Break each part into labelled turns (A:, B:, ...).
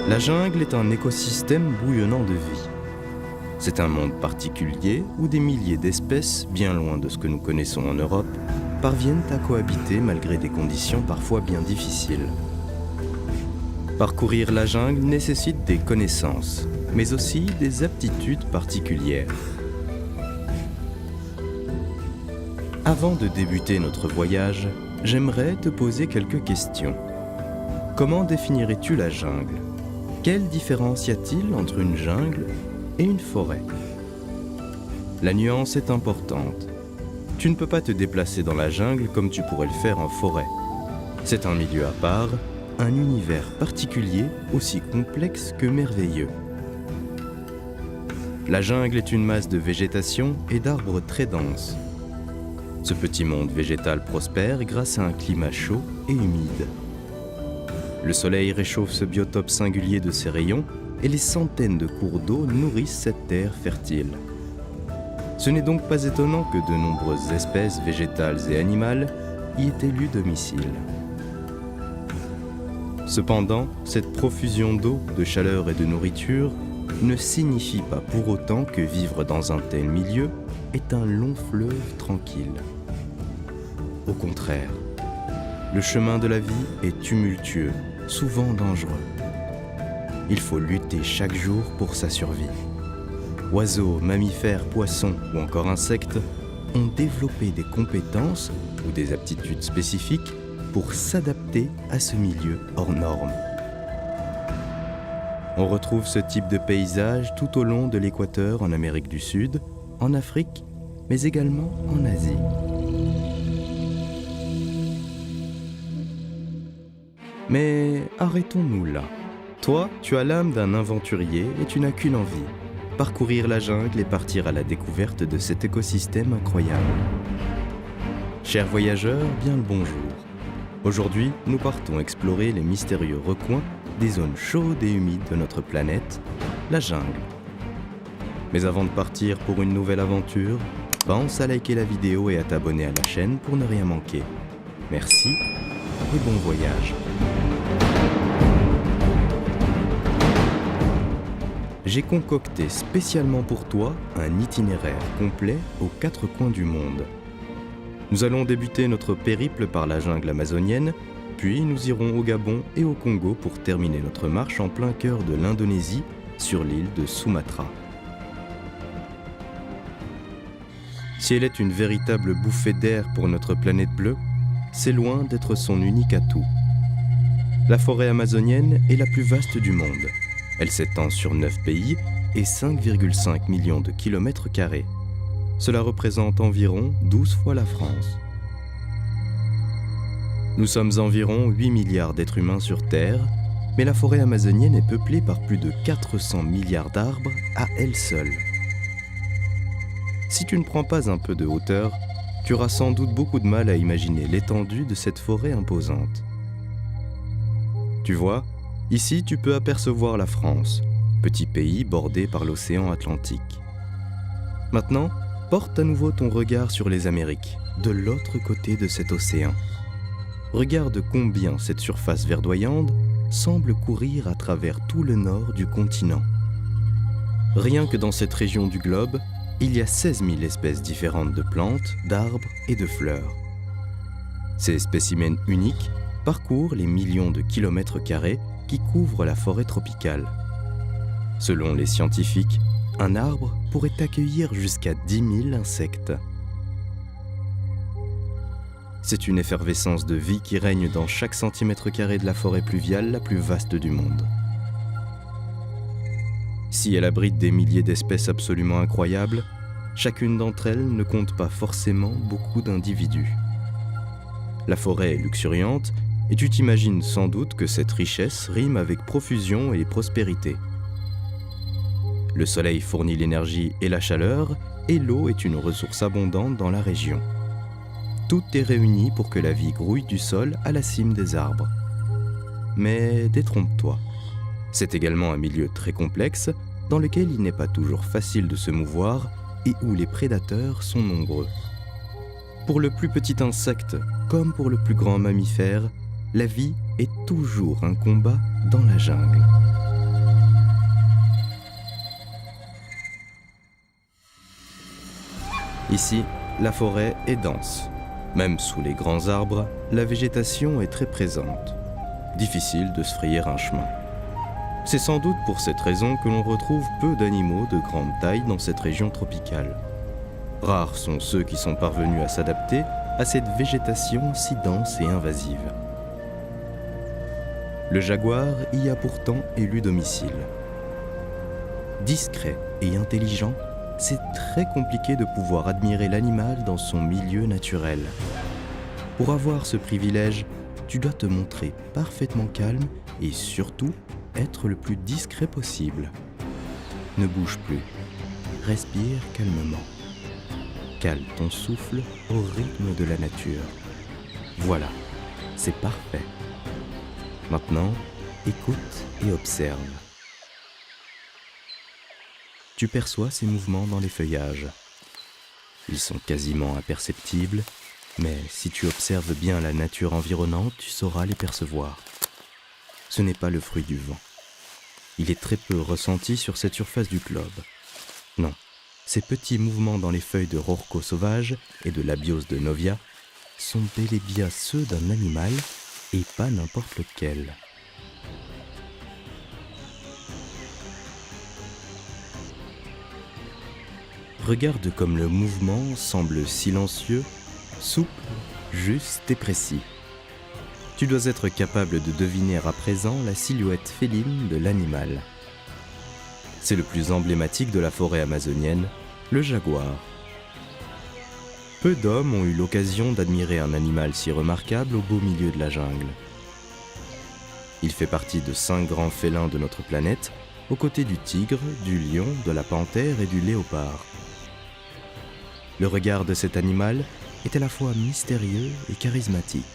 A: La jungle est un écosystème bouillonnant de vie. C'est un monde particulier où des milliers d'espèces, bien loin de ce que nous connaissons en Europe, parviennent à cohabiter malgré des conditions parfois bien difficiles. Parcourir la jungle nécessite des connaissances, mais aussi des aptitudes particulières. Avant de débuter notre voyage, j'aimerais te poser quelques questions. Comment définirais-tu la jungle ? Quelle différence y a-t-il entre une jungle et une forêt ? La nuance est importante. Tu ne peux pas te déplacer dans la jungle comme tu pourrais le faire en forêt. C'est un milieu à part, un univers particulier aussi complexe que merveilleux. La jungle est une masse de végétation et d'arbres très denses. Ce petit monde végétal prospère grâce à un climat chaud et humide. Le soleil réchauffe ce biotope singulier de ses rayons et les centaines de cours d'eau nourrissent cette terre fertile. Ce n'est donc pas étonnant que de nombreuses espèces végétales et animales y aient élu domicile. Cependant, cette profusion d'eau, de chaleur et de nourriture ne signifie pas pour autant que vivre dans un tel milieu est un long fleuve tranquille. Au contraire, le chemin de la vie est tumultueux, souvent dangereux. Il faut lutter chaque jour pour sa survie. Oiseaux, mammifères, poissons ou encore insectes ont développé des compétences ou des aptitudes spécifiques pour s'adapter à ce milieu hors norme. On retrouve ce type de paysage tout au long de l'équateur en Amérique du Sud, en Afrique, mais également en Asie. Mais arrêtons-nous là. Toi, tu as l'âme d'un aventurier et tu n'as qu'une envie, parcourir la jungle et partir à la découverte de cet écosystème incroyable. Chers voyageurs, bien le bonjour. Aujourd'hui, nous partons explorer les mystérieux recoins des zones chaudes et humides de notre planète, la jungle. Mais avant de partir pour une nouvelle aventure, pense à liker la vidéo et à t'abonner à la chaîne pour ne rien manquer. Merci et bon voyage. J'ai concocté spécialement pour toi un itinéraire complet aux 4 coins du monde. Nous allons débuter notre périple par la jungle amazonienne, puis nous irons au Gabon et au Congo pour terminer notre marche en plein cœur de l'Indonésie, sur l'île de Sumatra. Si elle est une véritable bouffée d'air pour notre planète bleue, c'est loin d'être son unique atout. La forêt amazonienne est la plus vaste du monde. Elle s'étend sur 9 pays et 5,5 millions de kilomètres carrés. Cela représente environ 12 fois la France. Nous sommes environ 8 milliards d'êtres humains sur Terre, mais la forêt amazonienne est peuplée par plus de 400 milliards d'arbres à elle seule. Si tu ne prends pas un peu de hauteur, tu auras sans doute beaucoup de mal à imaginer l'étendue de cette forêt imposante. Tu vois, ici tu peux apercevoir la France, petit pays bordé par l'océan Atlantique. Maintenant, porte à nouveau ton regard sur les Amériques, de l'autre côté de cet océan. Regarde combien cette surface verdoyante semble courir à travers tout le nord du continent. Rien que dans cette région du globe, il y a 16 000 espèces différentes de plantes, d'arbres et de fleurs. Ces spécimens uniques parcourent les millions de kilomètres carrés qui couvrent la forêt tropicale. Selon les scientifiques, un arbre pourrait accueillir jusqu'à 10 000 insectes. C'est une effervescence de vie qui règne dans chaque centimètre carré de la forêt pluviale la plus vaste du monde. Si elle abrite des milliers d'espèces absolument incroyables, chacune d'entre elles ne compte pas forcément beaucoup d'individus. La forêt est luxuriante et tu t'imagines sans doute que cette richesse rime avec profusion et prospérité. Le soleil fournit l'énergie et la chaleur, et l'eau est une ressource abondante dans la région. Tout est réuni pour que la vie grouille du sol à la cime des arbres. Mais détrompe-toi, c'est également un milieu très complexe dans lequel il n'est pas toujours facile de se mouvoir et où les prédateurs sont nombreux. Pour le plus petit insecte comme pour le plus grand mammifère, la vie est toujours un combat dans la jungle. Ici, la forêt est dense. Même sous les grands arbres, la végétation est très présente. Difficile de se frayer un chemin. C'est sans doute pour cette raison que l'on retrouve peu d'animaux de grande taille dans cette région tropicale. Rares sont ceux qui sont parvenus à s'adapter à cette végétation si dense et invasive. Le jaguar y a pourtant élu domicile. Discret et intelligent, c'est très compliqué de pouvoir admirer l'animal dans son milieu naturel. Pour avoir ce privilège, tu dois te montrer parfaitement calme et surtout être le plus discret possible. Ne bouge plus, respire calmement. Cale ton souffle au rythme de la nature. Voilà, c'est parfait. Maintenant, écoute et observe. Tu perçois ces mouvements dans les feuillages. Ils sont quasiment imperceptibles, mais si tu observes bien la nature environnante, tu sauras les percevoir. Ce n'est pas le fruit du vent. Il est très peu ressenti sur cette surface du globe. Non, ces petits mouvements dans les feuilles de rorquo sauvage et de labios de novia sont bel et bien ceux d'un animal et pas n'importe lequel. Regarde comme le mouvement semble silencieux, souple, juste et précis. Tu dois être capable de deviner à présent la silhouette féline de l'animal. C'est le plus emblématique de la forêt amazonienne, le jaguar. Peu d'hommes ont eu l'occasion d'admirer un animal si remarquable au beau milieu de la jungle. Il fait partie de 5 grands félins de notre planète, aux côtés du tigre, du lion, de la panthère et du léopard. Le regard de cet animal est à la fois mystérieux et charismatique.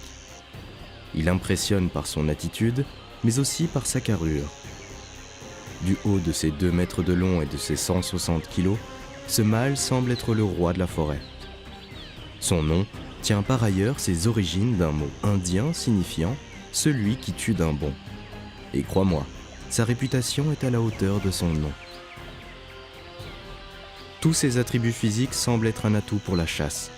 A: Il impressionne par son attitude, mais aussi par sa carrure. Du haut de ses 2 mètres de long et de ses 160 kilos, ce mâle semble être le roi de la forêt. Son nom tient par ailleurs ses origines d'un mot indien signifiant « celui qui tue d'un bond ». Et crois-moi, sa réputation est à la hauteur de son nom. Tous ses attributs physiques semblent être un atout pour la chasse.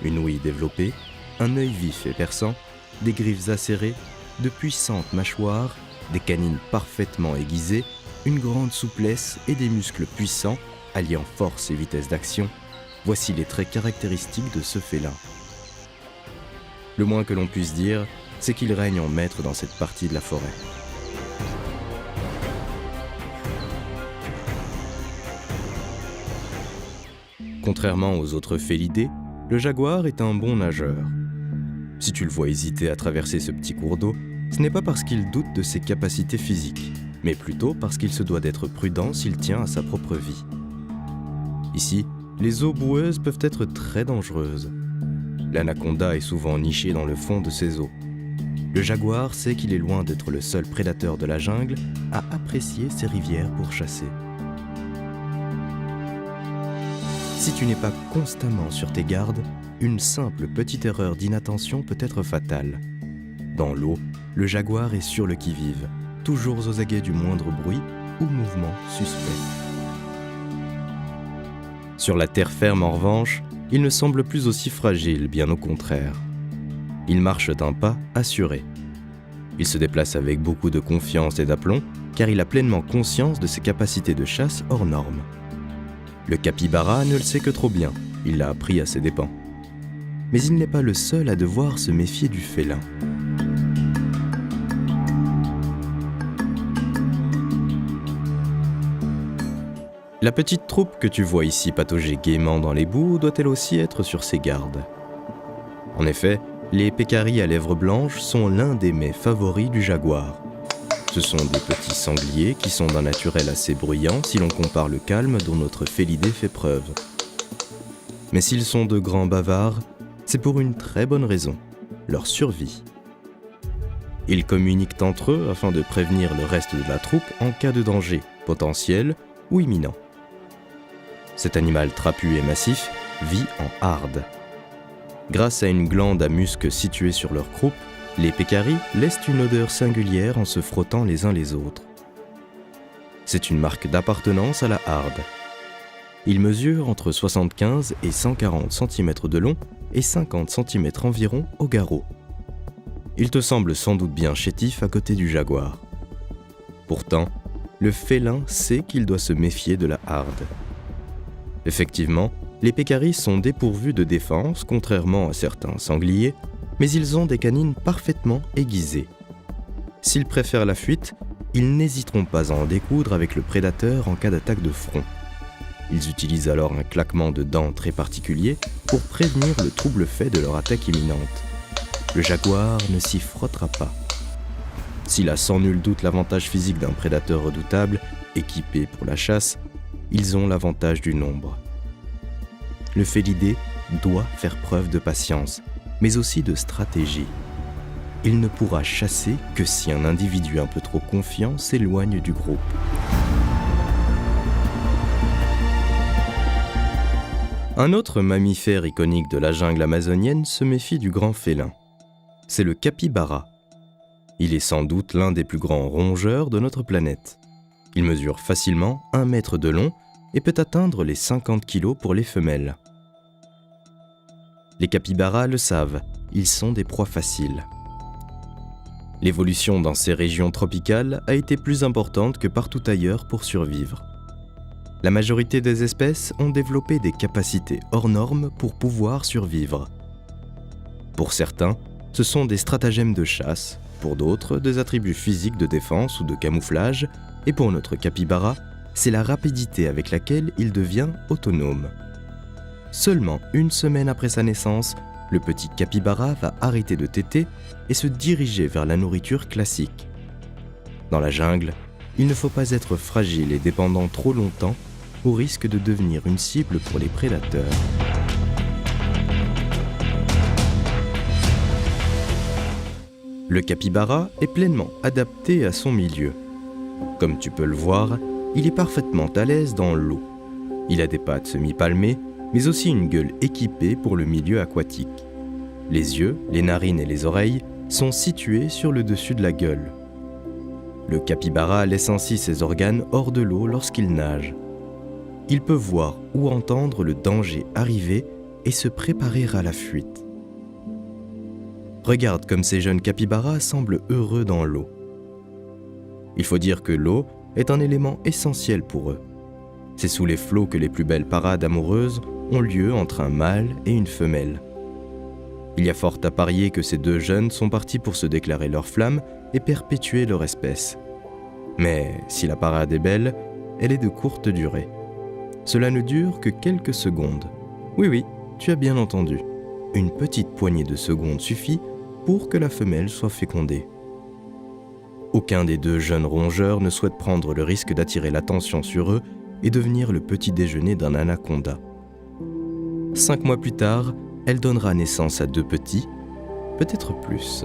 A: Une ouïe développée, un œil vif et perçant, des griffes acérées, de puissantes mâchoires, des canines parfaitement aiguisées, une grande souplesse et des muscles puissants, alliant force et vitesse d'action. Voici les traits caractéristiques de ce félin. Le moins que l'on puisse dire, c'est qu'il règne en maître dans cette partie de la forêt. Contrairement aux autres félidés, le jaguar est un bon nageur. Si tu le vois hésiter à traverser ce petit cours d'eau, ce n'est pas parce qu'il doute de ses capacités physiques, mais plutôt parce qu'il se doit d'être prudent s'il tient à sa propre vie. Ici, les eaux boueuses peuvent être très dangereuses. L'anaconda est souvent niché dans le fond de ces eaux. Le jaguar sait qu'il est loin d'être le seul prédateur de la jungle à apprécier ces rivières pour chasser. Si tu n'es pas constamment sur tes gardes, une simple petite erreur d'inattention peut être fatale. Dans l'eau, le jaguar est sur le qui-vive, toujours aux aguets du moindre bruit ou mouvement suspect. Sur la terre ferme, en revanche, il ne semble plus aussi fragile, bien au contraire. Il marche d'un pas assuré. Il se déplace avec beaucoup de confiance et d'aplomb, car il a pleinement conscience de ses capacités de chasse hors normes. Le capybara ne le sait que trop bien, il l'a appris à ses dépens. Mais il n'est pas le seul à devoir se méfier du félin. La petite troupe que tu vois ici patauger gaiement dans les boues doit elle aussi être sur ses gardes. En effet, les pécaris à lèvres blanches sont l'un des mets favoris du jaguar. Ce sont des petits sangliers qui sont d'un naturel assez bruyant si l'on compare le calme dont notre félidé fait preuve. Mais s'ils sont de grands bavards, c'est pour une très bonne raison, leur survie. Ils communiquent entre eux afin de prévenir le reste de la troupe en cas de danger, potentiel ou imminent. Cet animal trapu et massif vit en harde. Grâce à une glande à musc située sur leur croupe, les pécaris laissent une odeur singulière en se frottant les uns les autres. C'est une marque d'appartenance à la harde. Il mesure entre 75 et 140 cm de long et 50 cm environ au garrot. Il te semble sans doute bien chétif à côté du jaguar. Pourtant, le félin sait qu'il doit se méfier de la harde. Effectivement, les pécaris sont dépourvus de défense, contrairement à certains sangliers, mais ils ont des canines parfaitement aiguisées. S'ils préfèrent la fuite, ils n'hésiteront pas à en découdre avec le prédateur en cas d'attaque de front. Ils utilisent alors un claquement de dents très particulier pour prévenir le trouble fait de leur attaque imminente. Le jaguar ne s'y frottera pas. S'il a sans nul doute l'avantage physique d'un prédateur redoutable, équipé pour la chasse, ils ont l'avantage du nombre. Le félidé doit faire preuve de patience, mais aussi de stratégie. Il ne pourra chasser que si un individu un peu trop confiant s'éloigne du groupe. Un autre mammifère iconique de la jungle amazonienne se méfie du grand félin. C'est le capybara. Il est sans doute l'un des plus grands rongeurs de notre planète. Il mesure facilement 1 mètre de long et peut atteindre les 50 kg pour les femelles. Les capybaras le savent, ils sont des proies faciles. L'évolution dans ces régions tropicales a été plus importante que partout ailleurs pour survivre. La majorité des espèces ont développé des capacités hors normes pour pouvoir survivre. Pour certains, ce sont des stratagèmes de chasse, pour d'autres, des attributs physiques de défense ou de camouflage, et pour notre capybara, c'est la rapidité avec laquelle il devient autonome. Seulement 1 semaine après sa naissance, le petit capybara va arrêter de téter et se diriger vers la nourriture classique. Dans la jungle, il ne faut pas être fragile et dépendant trop longtemps au risque de devenir une cible pour les prédateurs. Le capybara est pleinement adapté à son milieu. Comme tu peux le voir, il est parfaitement à l'aise dans l'eau. Il a des pattes semi-palmées, mais aussi une gueule équipée pour le milieu aquatique. Les yeux, les narines et les oreilles sont situés sur le dessus de la gueule. Le capybara laisse ainsi ses organes hors de l'eau lorsqu'il nage. Il peut voir ou entendre le danger arriver et se préparer à la fuite. Regarde comme ces jeunes capybaras semblent heureux dans l'eau. Il faut dire que l'eau est un élément essentiel pour eux. C'est sous les flots que les plus belles parades amoureuses ont lieu entre un mâle et une femelle. Il y a fort à parier que ces 2 jeunes sont partis pour se déclarer leur flamme et perpétuer leur espèce. Mais si la parade est belle, elle est de courte durée. Cela ne dure que quelques secondes. Oui, tu as bien entendu. Une petite poignée de secondes suffit pour que la femelle soit fécondée. Aucun des 2 jeunes rongeurs ne souhaite prendre le risque d'attirer l'attention sur eux et devenir le petit déjeuner d'un anaconda. 5 mois plus tard, elle donnera naissance à 2 petits, peut-être plus.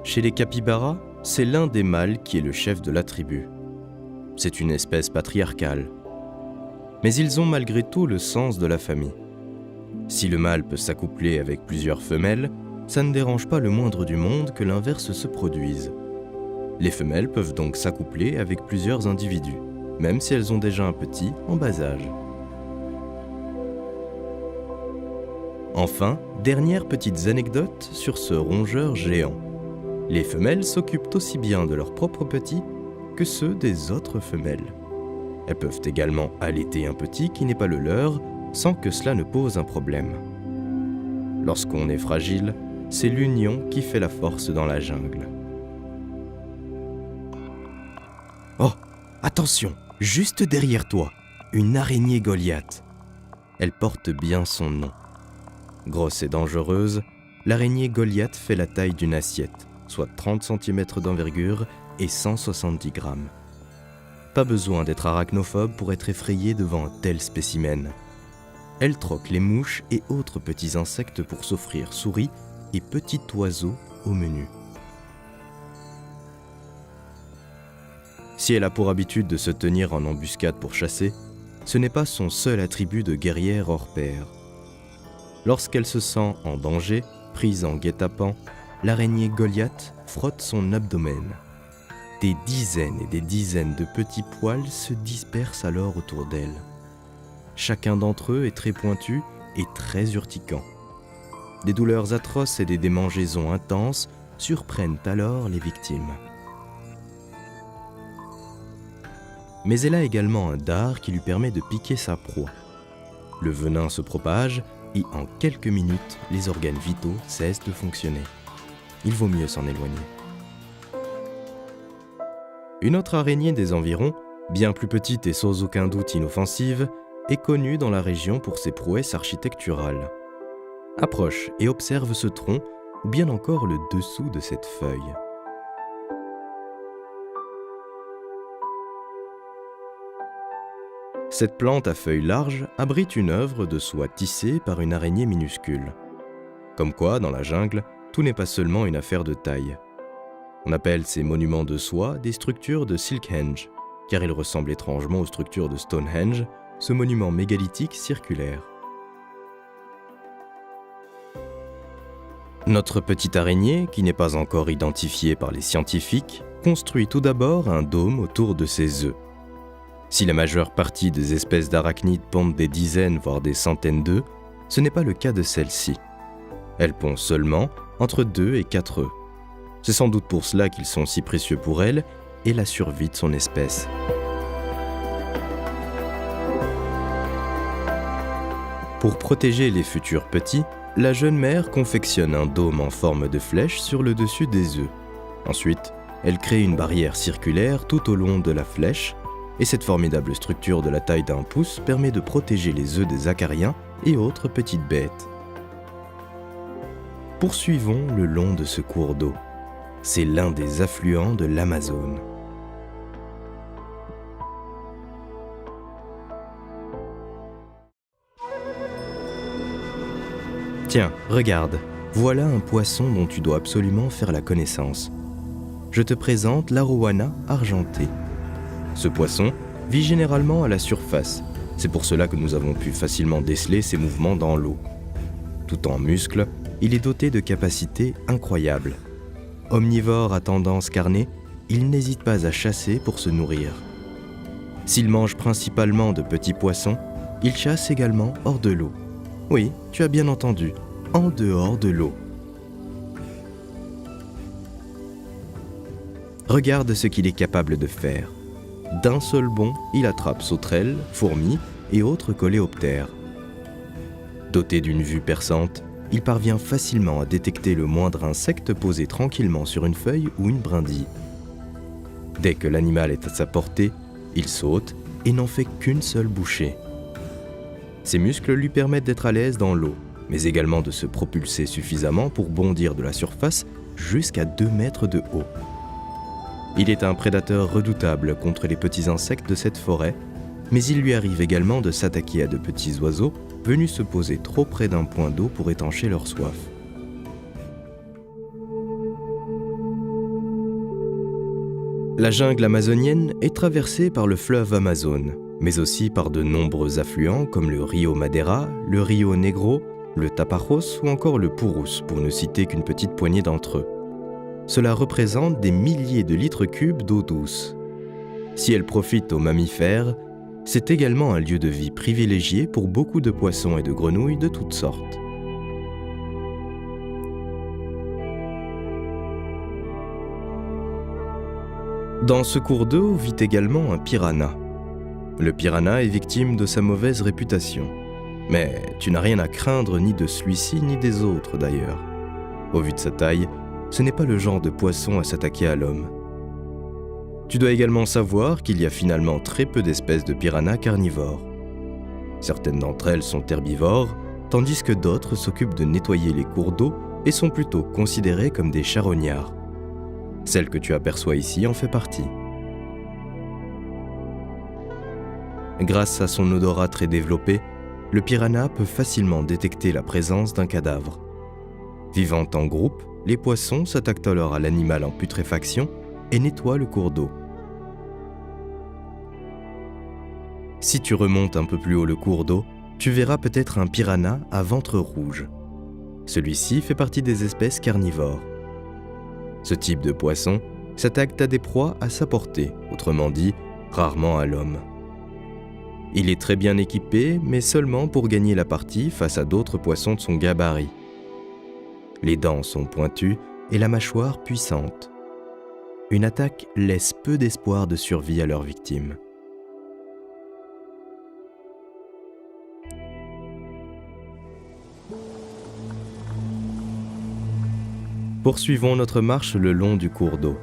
A: Chez les capybaras, c'est l'un des mâles qui est le chef de la tribu. C'est une espèce patriarcale. Mais ils ont malgré tout le sens de la famille. Si le mâle peut s'accoupler avec plusieurs femelles, ça ne dérange pas le moindre du monde que l'inverse se produise. Les femelles peuvent donc s'accoupler avec plusieurs individus, même si elles ont déjà un petit en bas âge. Enfin, dernière petites anecdotes sur ce rongeur géant. Les femelles s'occupent aussi bien de leurs propres petits que ceux des autres femelles. Elles peuvent également allaiter un petit qui n'est pas le leur, sans que cela ne pose un problème. Lorsqu'on est fragile, c'est l'union qui fait la force dans la jungle. Oh, attention, juste derrière toi, une araignée Goliath. Elle porte bien son nom. Grosse et dangereuse, l'araignée Goliath fait la taille d'une assiette, soit 30 cm d'envergure et 170 grammes. Pas besoin d'être arachnophobe pour être effrayé devant un tel spécimen. Elle troque les mouches et autres petits insectes pour s'offrir souris et petits oiseaux au menu. Si elle a pour habitude de se tenir en embuscade pour chasser, ce n'est pas son seul attribut de guerrière hors pair. Lorsqu'elle se sent en danger, prise en guet-apens, l'araignée Goliath frotte son abdomen. Des dizaines et des dizaines de petits poils se dispersent alors autour d'elle. Chacun d'entre eux est très pointu et très urticant. Des douleurs atroces et des démangeaisons intenses surprennent alors les victimes. Mais elle a également un dard qui lui permet de piquer sa proie. Le venin se propage et en quelques minutes, les organes vitaux cessent de fonctionner. Il vaut mieux s'en éloigner. Une autre araignée des environs, bien plus petite et sans aucun doute inoffensive, est connue dans la région pour ses prouesses architecturales. Approche et observe ce tronc, ou bien encore le dessous de cette feuille. Cette plante à feuilles larges abrite une œuvre de soie tissée par une araignée minuscule. Comme quoi, dans la jungle, tout n'est pas seulement une affaire de taille. On appelle ces monuments de soie des structures de Silkhenge, car ils ressemblent étrangement aux structures de Stonehenge, ce monument mégalithique circulaire. Notre petite araignée, qui n'est pas encore identifiée par les scientifiques, construit tout d'abord un dôme autour de ses œufs. Si la majeure partie des espèces d'arachnides pondent des dizaines voire des centaines d'œufs, ce n'est pas le cas de celle-ci. Elle pond seulement entre 2 et 4 œufs. C'est sans doute pour cela qu'ils sont si précieux pour elle et la survie de son espèce. Pour protéger les futurs petits, la jeune mère confectionne un dôme en forme de flèche sur le dessus des œufs. Ensuite, elle crée une barrière circulaire tout au long de la flèche, et cette formidable structure de la taille d'un pouce permet de protéger les œufs des acariens et autres petites bêtes. Poursuivons le long de ce cours d'eau. C'est l'un des affluents de l'Amazone. Tiens, regarde, voilà un poisson dont tu dois absolument faire la connaissance. Je te présente l'Arowana argentée. Ce poisson vit généralement à la surface. C'est pour cela que nous avons pu facilement déceler ses mouvements dans l'eau. Tout en muscles, il est doté de capacités incroyables. Omnivore à tendance carnée, il n'hésite pas à chasser pour se nourrir. S'il mange principalement de petits poissons, il chasse également hors de l'eau. Oui, tu as bien entendu, en dehors de l'eau. Regarde ce qu'il est capable de faire. D'un seul bond, il attrape sauterelles, fourmis et autres coléoptères. Doté d'une vue perçante, il parvient facilement à détecter le moindre insecte posé tranquillement sur une feuille ou une brindille. Dès que l'animal est à sa portée, il saute et n'en fait qu'une seule bouchée. Ses muscles lui permettent d'être à l'aise dans l'eau, mais également de se propulser suffisamment pour bondir de la surface jusqu'à 2 mètres de haut. Il est un prédateur redoutable contre les petits insectes de cette forêt, mais il lui arrive également de s'attaquer à de petits oiseaux venus se poser trop près d'un point d'eau pour étancher leur soif. La jungle amazonienne est traversée par le fleuve Amazone, mais aussi par de nombreux affluents comme le Rio Madeira, le Rio Negro, le Tapajós ou encore le Purus, pour ne citer qu'une petite poignée d'entre eux. Cela représente des milliers de litres cubes d'eau douce. Si elle profite aux mammifères, c'est également un lieu de vie privilégié pour beaucoup de poissons et de grenouilles de toutes sortes. Dans ce cours d'eau vit également un piranha. Le piranha est victime de sa mauvaise réputation. Mais tu n'as rien à craindre ni de celui-ci ni des autres d'ailleurs. Au vu de sa taille, ce n'est pas le genre de poisson à s'attaquer à l'homme. Tu dois également savoir qu'il y a finalement très peu d'espèces de piranhas carnivores. Certaines d'entre elles sont herbivores, tandis que d'autres s'occupent de nettoyer les cours d'eau et sont plutôt considérées comme des charognards. Celle que tu aperçois ici en fait partie. Grâce à son odorat très développé, le piranha peut facilement détecter la présence d'un cadavre. Vivant en groupe, les poissons s'attaquent alors à l'animal en putréfaction et nettoient le cours d'eau. Si tu remontes un peu plus haut le cours d'eau, tu verras peut-être un piranha à ventre rouge. Celui-ci fait partie des espèces carnivores. Ce type de poisson s'attaque à des proies à sa portée, autrement dit, rarement à l'homme. Il est très bien équipé, mais seulement pour gagner la partie face à d'autres poissons de son gabarit. Les dents sont pointues et la mâchoire puissante. Une attaque laisse peu d'espoir de survie à leur victime. Poursuivons notre marche le long du cours d'eau.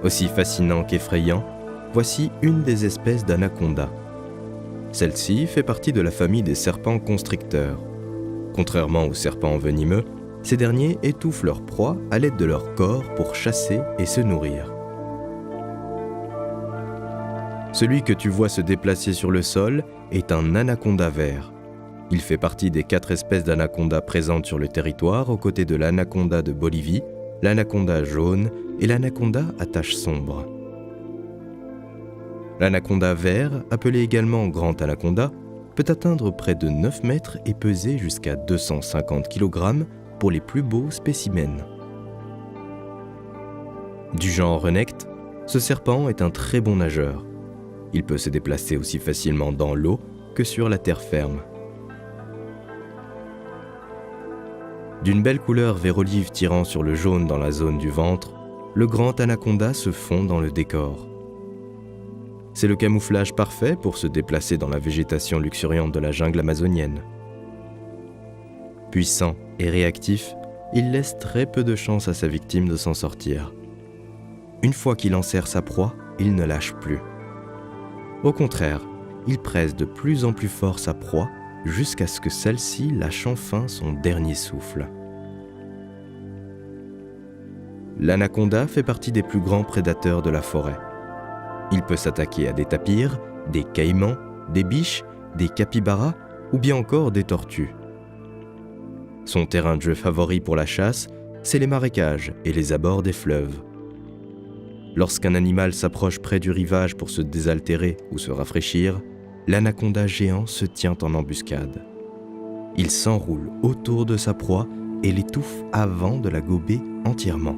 A: Aussi fascinant qu'effrayant, voici une des espèces d'anaconda. Celle-ci fait partie de la famille des serpents constricteurs. Contrairement aux serpents venimeux, ces derniers étouffent leur proie à l'aide de leur corps pour chasser et se nourrir. Celui que tu vois se déplacer sur le sol est un anaconda vert. Il fait partie des 4 espèces d'anaconda présentes sur le territoire aux côtés de l'anaconda de Bolivie, l'anaconda jaune et l'anaconda à taches sombres. L'anaconda vert, appelé également grand anaconda, peut atteindre près de 9 mètres et peser jusqu'à 250 kg pour les plus beaux spécimens. Du genre renect, ce serpent est un très bon nageur. Il peut se déplacer aussi facilement dans l'eau que sur la terre ferme. D'une belle couleur vert olive tirant sur le jaune dans la zone du ventre, le grand anaconda se fond dans le décor. C'est le camouflage parfait pour se déplacer dans la végétation luxuriante de la jungle amazonienne. Puissant et réactif, il laisse très peu de chance à sa victime de s'en sortir. Une fois qu'il enserre sa proie, il ne lâche plus. Au contraire, il presse de plus en plus fort sa proie jusqu'à ce que celle-ci lâche enfin son dernier souffle. L'anaconda fait partie des plus grands prédateurs de la forêt. Il peut s'attaquer à des tapirs, des caïmans, des biches, des capybaras ou bien encore des tortues. Son terrain de jeu favori pour la chasse, c'est les marécages et les abords des fleuves. Lorsqu'un animal s'approche près du rivage pour se désaltérer ou se rafraîchir, l'anaconda géant se tient en embuscade. Il s'enroule autour de sa proie et l'étouffe avant de la gober entièrement.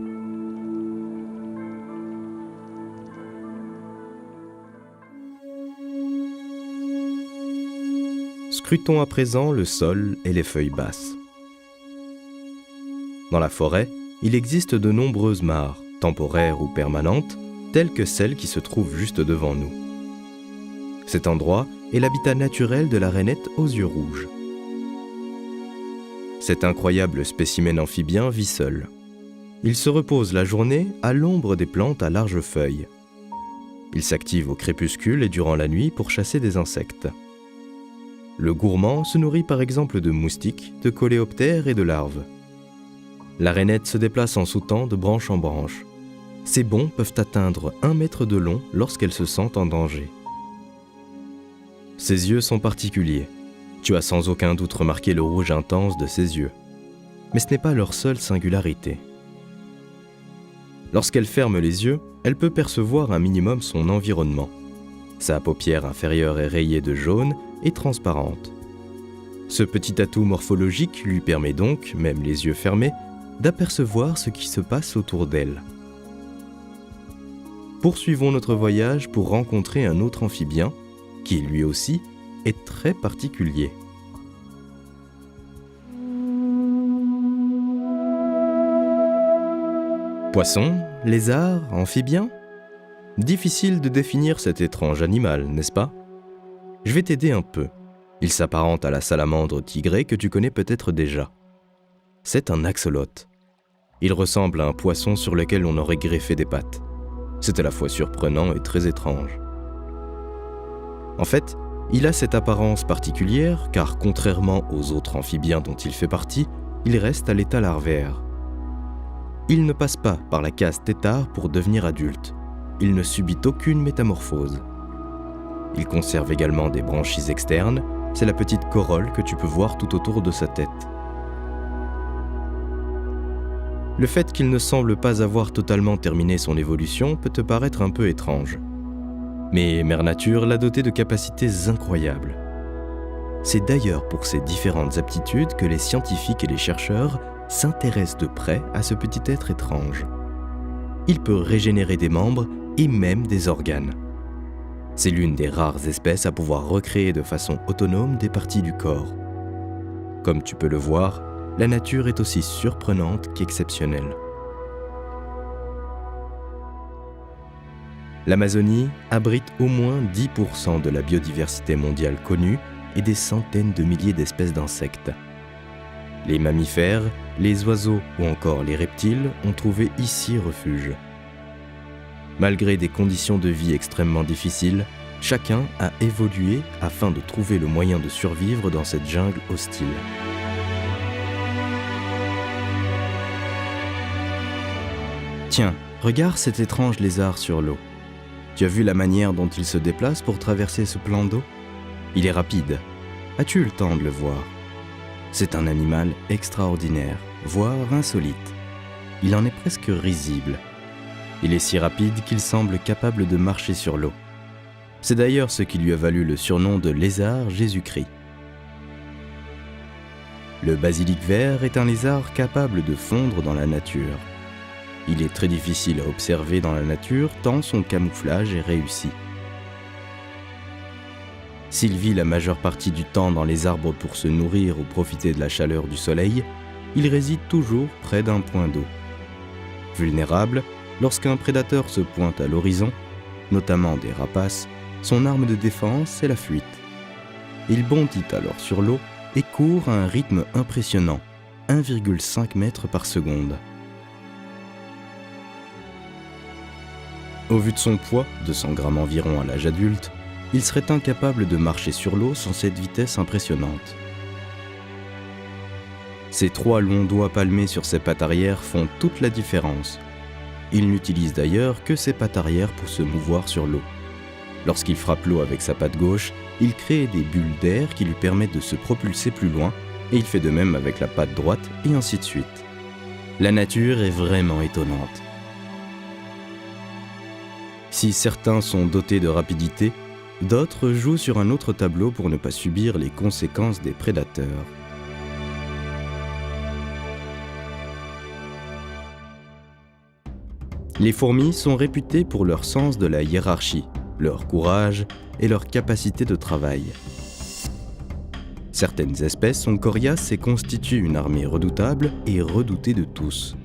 A: Scrutons à présent le sol et les feuilles basses. Dans la forêt, il existe de nombreuses mares, temporaires ou permanentes, telles que celle qui se trouve juste devant nous. Cet endroit est l'habitat naturel de la rainette aux yeux rouges. Cet incroyable spécimen amphibien vit seul. Il se repose la journée à l'ombre des plantes à larges feuilles. Il s'active au crépuscule et durant la nuit pour chasser des insectes. Le gourmand se nourrit par exemple de moustiques, de coléoptères et de larves. La rainette se déplace en sautant de branche en branche. Ses bonds peuvent atteindre 1 mètre de long lorsqu'elle se sent en danger. Ses yeux sont particuliers. Tu as sans aucun doute remarqué le rouge intense de ses yeux. Mais ce n'est pas leur seule singularité. Lorsqu'elle ferme les yeux, elle peut percevoir un minimum son environnement. Sa paupière inférieure est rayée de jaune et transparente. Ce petit atout morphologique lui permet donc, même les yeux fermés, d'apercevoir ce qui se passe autour d'elle. Poursuivons notre voyage pour rencontrer un autre amphibien qui, lui aussi, est très particulier. Poisson, lézard, amphibien ? Difficile de définir cet étrange animal, n'est-ce pas ? Je vais t'aider un peu. Il s'apparente à la salamandre tigrée que tu connais peut-être déjà. C'est un axolote. Il ressemble à un poisson sur lequel on aurait greffé des pattes. C'est à la fois surprenant et très étrange. En fait, il a cette apparence particulière car, contrairement aux autres amphibiens dont il fait partie, il reste à l'état larvaire. Il ne passe pas par la case tétard pour devenir adulte. Il ne subit aucune métamorphose. Il conserve également des branchies externes, c'est la petite corolle que tu peux voir tout autour de sa tête. Le fait qu'il ne semble pas avoir totalement terminé son évolution peut te paraître un peu étrange. Mais Mère Nature l'a doté de capacités incroyables. C'est d'ailleurs pour ces différentes aptitudes que les scientifiques et les chercheurs s'intéressent de près à ce petit être étrange. il peut régénérer des membres et même des organes. C'est l'une des rares espèces à pouvoir recréer de façon autonome des parties du corps. Comme tu peux le voir, la nature est aussi surprenante qu'exceptionnelle. L'Amazonie abrite au moins 10% de la biodiversité mondiale connue et des centaines de milliers d'espèces d'insectes. Les mammifères, les oiseaux ou encore les reptiles ont trouvé ici refuge. Malgré des conditions de vie extrêmement difficiles, chacun a évolué afin de trouver le moyen de survivre dans cette jungle hostile. Tiens, regarde cet étrange lézard sur l'eau. Tu as vu la manière dont il se déplace pour traverser ce plan d'eau ? Il est rapide. As-tu eu le temps de le voir ? C'est un animal extraordinaire, voire insolite. Il en est presque risible. Il est si rapide qu'il semble capable de marcher sur l'eau. C'est d'ailleurs ce qui lui a valu le surnom de lézard Jésus-Christ. Le basilic vert est un lézard capable de fondre dans la nature. Il est très difficile à observer dans la nature tant son camouflage est réussi. S'il vit la majeure partie du temps dans les arbres pour se nourrir ou profiter de la chaleur du soleil, il réside toujours près d'un point d'eau. Vulnérable, lorsqu'un prédateur se pointe à l'horizon, notamment des rapaces, son arme de défense est la fuite. Il bondit alors sur l'eau et court à un rythme impressionnant, 1,5 mètres par seconde. Au vu de son poids, 200 grammes environ à l'âge adulte, il serait incapable de marcher sur l'eau sans cette vitesse impressionnante. Ses 3 longs doigts palmés sur ses pattes arrière font toute la différence. Il n'utilise d'ailleurs que ses pattes arrière pour se mouvoir sur l'eau. Lorsqu'il frappe l'eau avec sa patte gauche, il crée des bulles d'air qui lui permettent de se propulser plus loin, et il fait de même avec la patte droite, et ainsi de suite. La nature est vraiment étonnante. Si certains sont dotés de rapidité, d'autres jouent sur un autre tableau pour ne pas subir les conséquences des prédateurs. Les fourmis sont réputées pour leur sens de la hiérarchie, leur courage et leur capacité de travail. Certaines espèces sont coriaces et constituent une armée redoutable et redoutée de tous.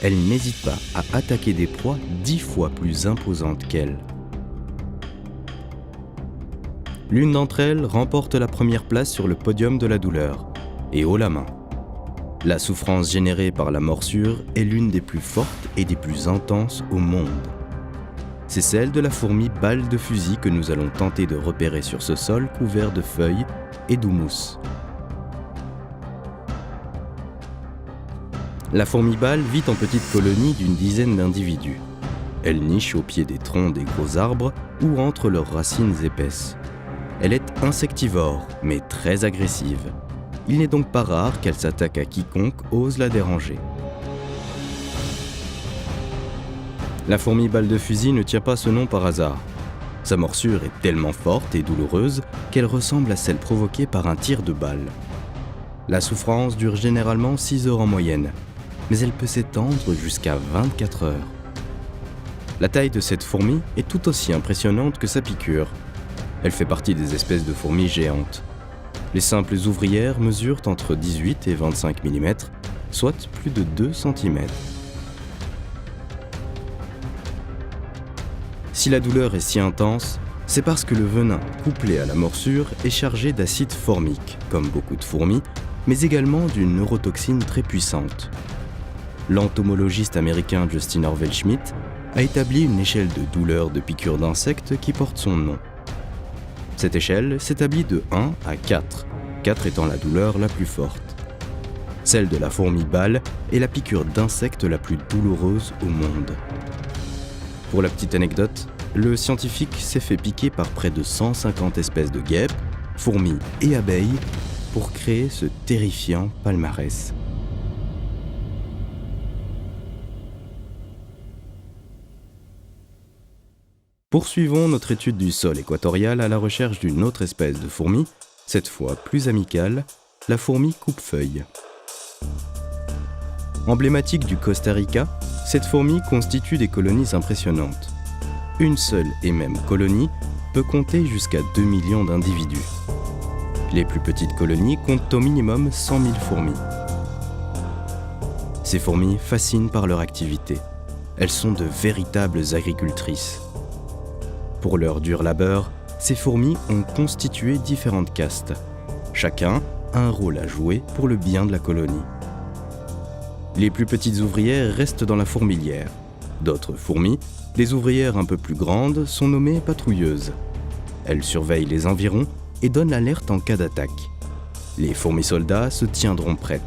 A: Elles n'hésitent pas à attaquer des proies 10 fois plus imposantes qu'elles. L'une d'entre elles remporte la première place sur le podium de la douleur, et haut la main. La souffrance générée par la morsure est l'une des plus fortes et des plus intenses au monde. C'est celle de la fourmi balle de fusil que nous allons tenter de repérer sur ce sol couvert de feuilles et d'houmous. La fourmi balle vit en petites colonies d'une dizaine d'individus. Elle niche au pied des troncs des gros arbres ou entre leurs racines épaisses. Elle est insectivore, mais très agressive. Il n'est donc pas rare qu'elle s'attaque à quiconque ose la déranger. La fourmi balle de fusil ne tient pas ce nom par hasard. Sa morsure est tellement forte et douloureuse qu'elle ressemble à celle provoquée par un tir de balle. La souffrance dure généralement 6 heures en moyenne, mais elle peut s'étendre jusqu'à 24 heures. La taille de cette fourmi est tout aussi impressionnante que sa piqûre. Elle fait partie des espèces de fourmis géantes. Les simples ouvrières mesurent entre 18 et 25 mm, soit plus de 2 cm. Si la douleur est si intense, c'est parce que le venin, couplé à la morsure, est chargé d'acide formique, comme beaucoup de fourmis, mais également d'une neurotoxine très puissante. L'entomologiste américain Justin Orwell Schmidt a établi une échelle de douleur de piqûres d'insectes qui porte son nom. Cette échelle s'établit de 1 à 4, 4 étant la douleur la plus forte. Celle de la fourmi balle est la piqûre d'insecte la plus douloureuse au monde. Pour la petite anecdote, le scientifique s'est fait piquer par près de 150 espèces de guêpes, fourmis et abeilles pour créer ce terrifiant palmarès. Poursuivons notre étude du sol équatorial à la recherche d'une autre espèce de fourmi, cette fois plus amicale, la fourmi coupe-feuille. Emblématique du Costa Rica, Cette fourmi constitue des colonies impressionnantes. Une seule et même colonie peut compter jusqu'à 2 millions d'individus. Les plus petites colonies comptent au minimum 100 000 fourmis. Ces fourmis fascinent par leur activité. Elles sont de véritables agricultrices. Pour leur dur labeur, ces fourmis ont constitué différentes castes. Chacun a un rôle à jouer pour le bien de la colonie. Les plus petites ouvrières restent dans la fourmilière. D'autres fourmis, des ouvrières un peu plus grandes, sont nommées patrouilleuses. Elles surveillent les environs et donnent l'alerte en cas d'attaque. Les fourmis-soldats se tiendront prêtes.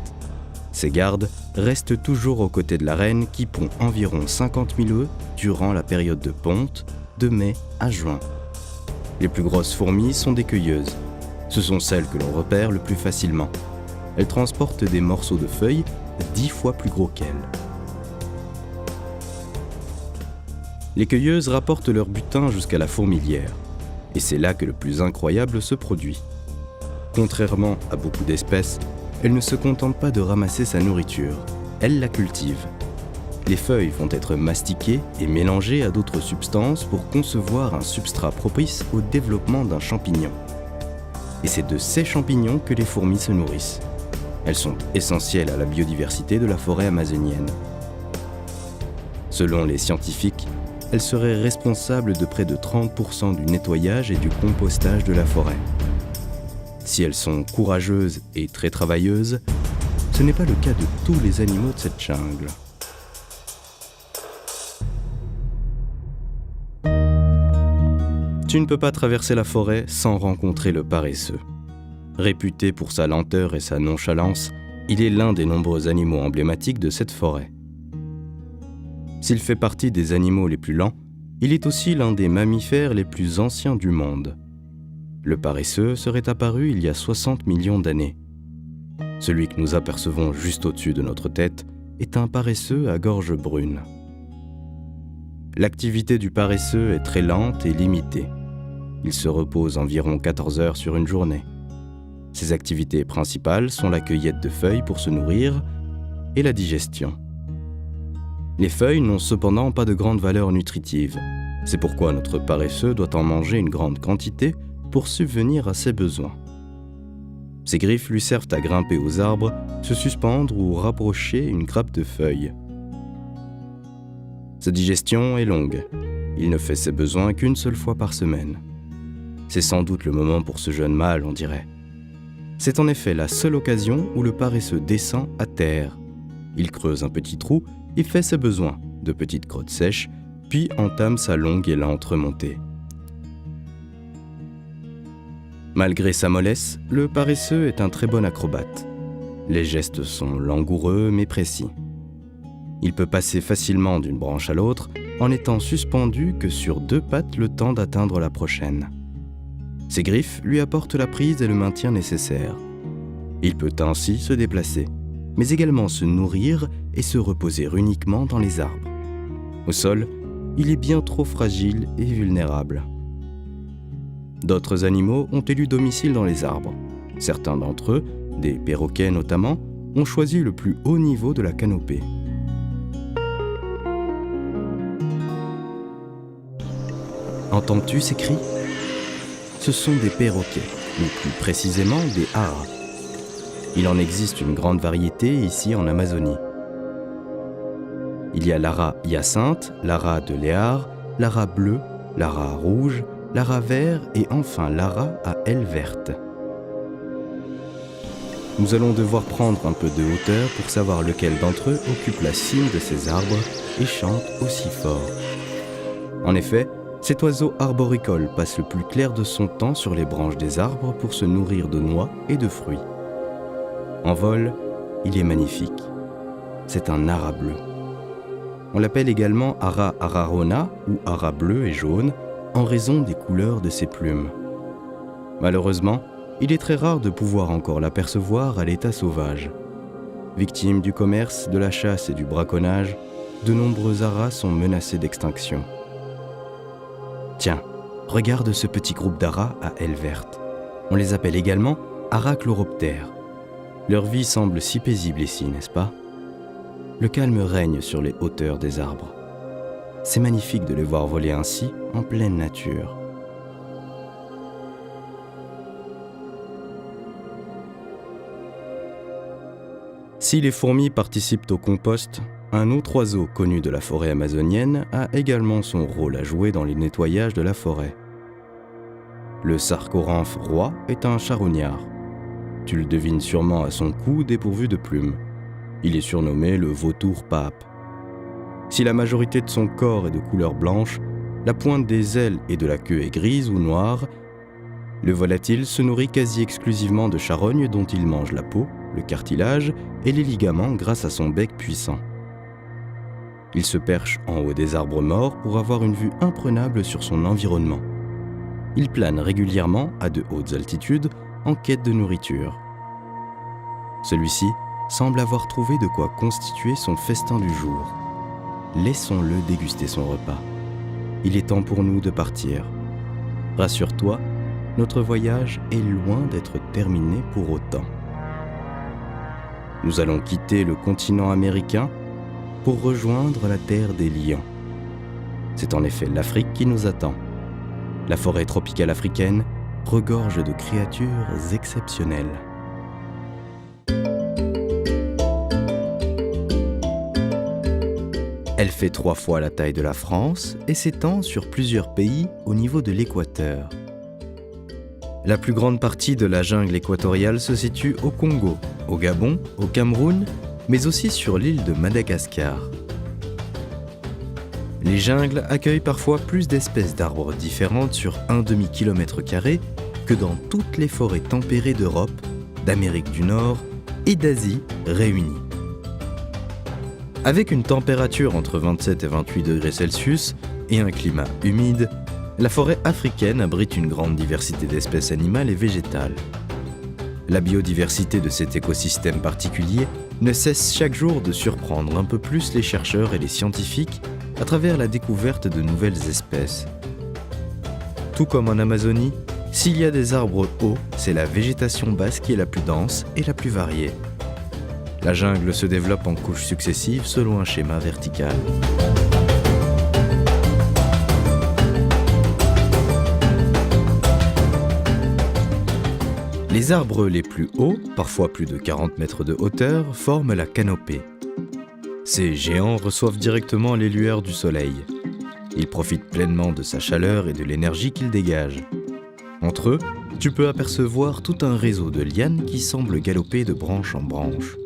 A: Ces gardes restent toujours aux côtés de la reine qui pond environ 50 000 œufs durant la période de ponte, de mai à juin. Les plus grosses fourmis sont des cueilleuses. Ce sont celles que l'on repère le plus facilement. Elles transportent des morceaux de feuilles 10 fois plus gros qu'elles. Les cueilleuses rapportent leur butin jusqu'à la fourmilière. Et c'est là que le plus incroyable se produit. Contrairement à beaucoup d'espèces, elle ne se contente pas de ramasser sa nourriture, elle la cultive. Les feuilles vont être mastiquées et mélangées à d'autres substances pour concevoir un substrat propice au développement d'un champignon. Et c'est de ces champignons que les fourmis se nourrissent. Elles sont essentielles à la biodiversité de la forêt amazonienne. Selon les scientifiques, elles seraient responsables de près de 30% du nettoyage et du compostage de la forêt. Si elles sont courageuses et très travailleuses, ce n'est pas le cas de tous les animaux de cette jungle. Tu ne peux pas traverser la forêt sans rencontrer le paresseux. Réputé pour sa lenteur et sa nonchalance, il est l'un des nombreux animaux emblématiques de cette forêt. S'il fait partie des animaux les plus lents, il est aussi l'un des mammifères les plus anciens du monde. Le paresseux serait apparu il y a 60 millions d'années. Celui que nous apercevons juste au-dessus de notre tête est un paresseux à gorge brune. L'activité du paresseux est très lente et limitée. Il se repose environ 14 heures sur une journée. Ses activités principales sont la cueillette de feuilles pour se nourrir et la digestion. Les feuilles n'ont cependant pas de grande valeur nutritive. C'est pourquoi notre paresseux doit en manger une grande quantité pour subvenir à ses besoins. Ses griffes lui servent à grimper aux arbres, se suspendre ou rapprocher une grappe de feuilles. Sa digestion est longue. Il ne fait ses besoins qu'une seule fois par semaine. C'est sans doute le moment pour ce jeune mâle, on dirait. C'est en effet la seule occasion où le paresseux descend à terre. Il creuse un petit trou et fait ses besoins, de petites crottes sèches, puis entame sa longue et lente remontée. Malgré sa mollesse, le paresseux est un très bon acrobate. Les gestes sont langoureux mais précis. Il peut passer facilement d'une branche à l'autre en étant suspendu que sur 2 pattes le temps d'atteindre la prochaine. Ses griffes lui apportent la prise et le maintien nécessaire. Il peut ainsi se déplacer, mais également se nourrir et se reposer uniquement dans les arbres. Au sol, il est bien trop fragile et vulnérable. D'autres animaux ont élu domicile dans les arbres. Certains d'entre eux, des perroquets notamment, ont choisi le plus haut niveau de la canopée. Entends-tu ces cris ? Ce sont des perroquets, ou plus précisément des haras. Il en existe une grande variété ici en Amazonie. Il y a l'ara hyacinthe, l'ara de Léar, l'ara bleu, l'ara rouge, l'ara vert et enfin l'ara à ailes vertes. Nous allons devoir prendre un peu de hauteur pour savoir lequel d'entre eux occupe la cime de ces arbres et chante aussi fort. En effet, cet oiseau arboricole passe le plus clair de son temps sur les branches des arbres pour se nourrir de noix et de fruits. En vol, il est magnifique. C'est un ara bleu. On l'appelle également ara ararona ou ara bleu et jaune en raison des couleurs de ses plumes. Malheureusement, il est très rare de pouvoir encore l'apercevoir à l'état sauvage. Victime du commerce, de la chasse et du braconnage, de nombreux aras sont menacés d'extinction. Tiens, regarde ce petit groupe d'aras à ailes vertes. On les appelle également arachloroptères. Leur vie semble si paisible ici, n'est-ce pas ? Le calme règne sur les hauteurs des arbres. C'est magnifique de les voir voler ainsi en pleine nature. Si les fourmis participent au compost, un autre oiseau connu de la forêt amazonienne a également son rôle à jouer dans le nettoyage de la forêt. Le sarcorynphe roi est un charognard. Tu le devines sûrement à son cou dépourvu de plumes. Il est surnommé le vautour pape. Si la majorité de son corps est de couleur blanche, la pointe des ailes et de la queue est grise ou noire. Le volatile se nourrit quasi exclusivement de charognes dont il mange la peau, le cartilage et les ligaments grâce à son bec puissant. Il se perche en haut des arbres morts pour avoir une vue imprenable sur son environnement. Il plane régulièrement à de hautes altitudes en quête de nourriture. Celui-ci semble avoir trouvé de quoi constituer son festin du jour. Laissons-le déguster son repas. Il est temps pour nous de partir. Rassure-toi, notre voyage est loin d'être terminé pour autant. Nous allons quitter le continent américain pour rejoindre la terre des lions. C'est en effet l'Afrique qui nous attend. La forêt tropicale africaine regorge de créatures exceptionnelles. Elle fait 3 fois la taille de la France et s'étend sur plusieurs pays au niveau de l'équateur. La plus grande partie de la jungle équatoriale se situe au Congo, au Gabon, au Cameroun, mais aussi sur l'île de Madagascar. Les jungles accueillent parfois plus d'espèces d'arbres différentes sur un demi-kilomètre carré que dans toutes les forêts tempérées d'Europe, d'Amérique du Nord et d'Asie réunies. Avec une température entre 27 et 28 degrés Celsius et un climat humide, la forêt africaine abrite une grande diversité d'espèces animales et végétales. La biodiversité de cet écosystème particulier ne cesse chaque jour de surprendre un peu plus les chercheurs et les scientifiques à travers la découverte de nouvelles espèces. Tout comme en Amazonie, s'il y a des arbres hauts, c'est la végétation basse qui est la plus dense et la plus variée. La jungle se développe en couches successives selon un schéma vertical. Les arbres les plus hauts, parfois plus de 40 mètres de hauteur, forment la canopée. Ces géants reçoivent directement les lueurs du soleil. Ils profitent pleinement de sa chaleur et de l'énergie qu'il dégage. Entre eux, tu peux apercevoir tout un réseau de lianes qui semblent galoper de branche en branche.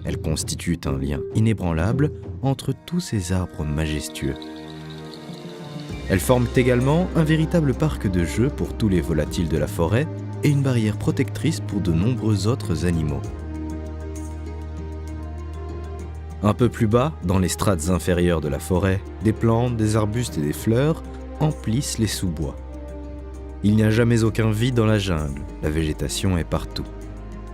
A: Elles constituent un lien inébranlable entre tous ces arbres majestueux. Elles forment également un véritable parc de jeux pour tous les volatiles de la forêt et une barrière protectrice pour de nombreux autres animaux. Un peu plus bas, dans les strates inférieures de la forêt, des plantes, des arbustes et des fleurs emplissent les sous-bois. Il n'y a jamais aucun vide dans la jungle, la végétation est partout.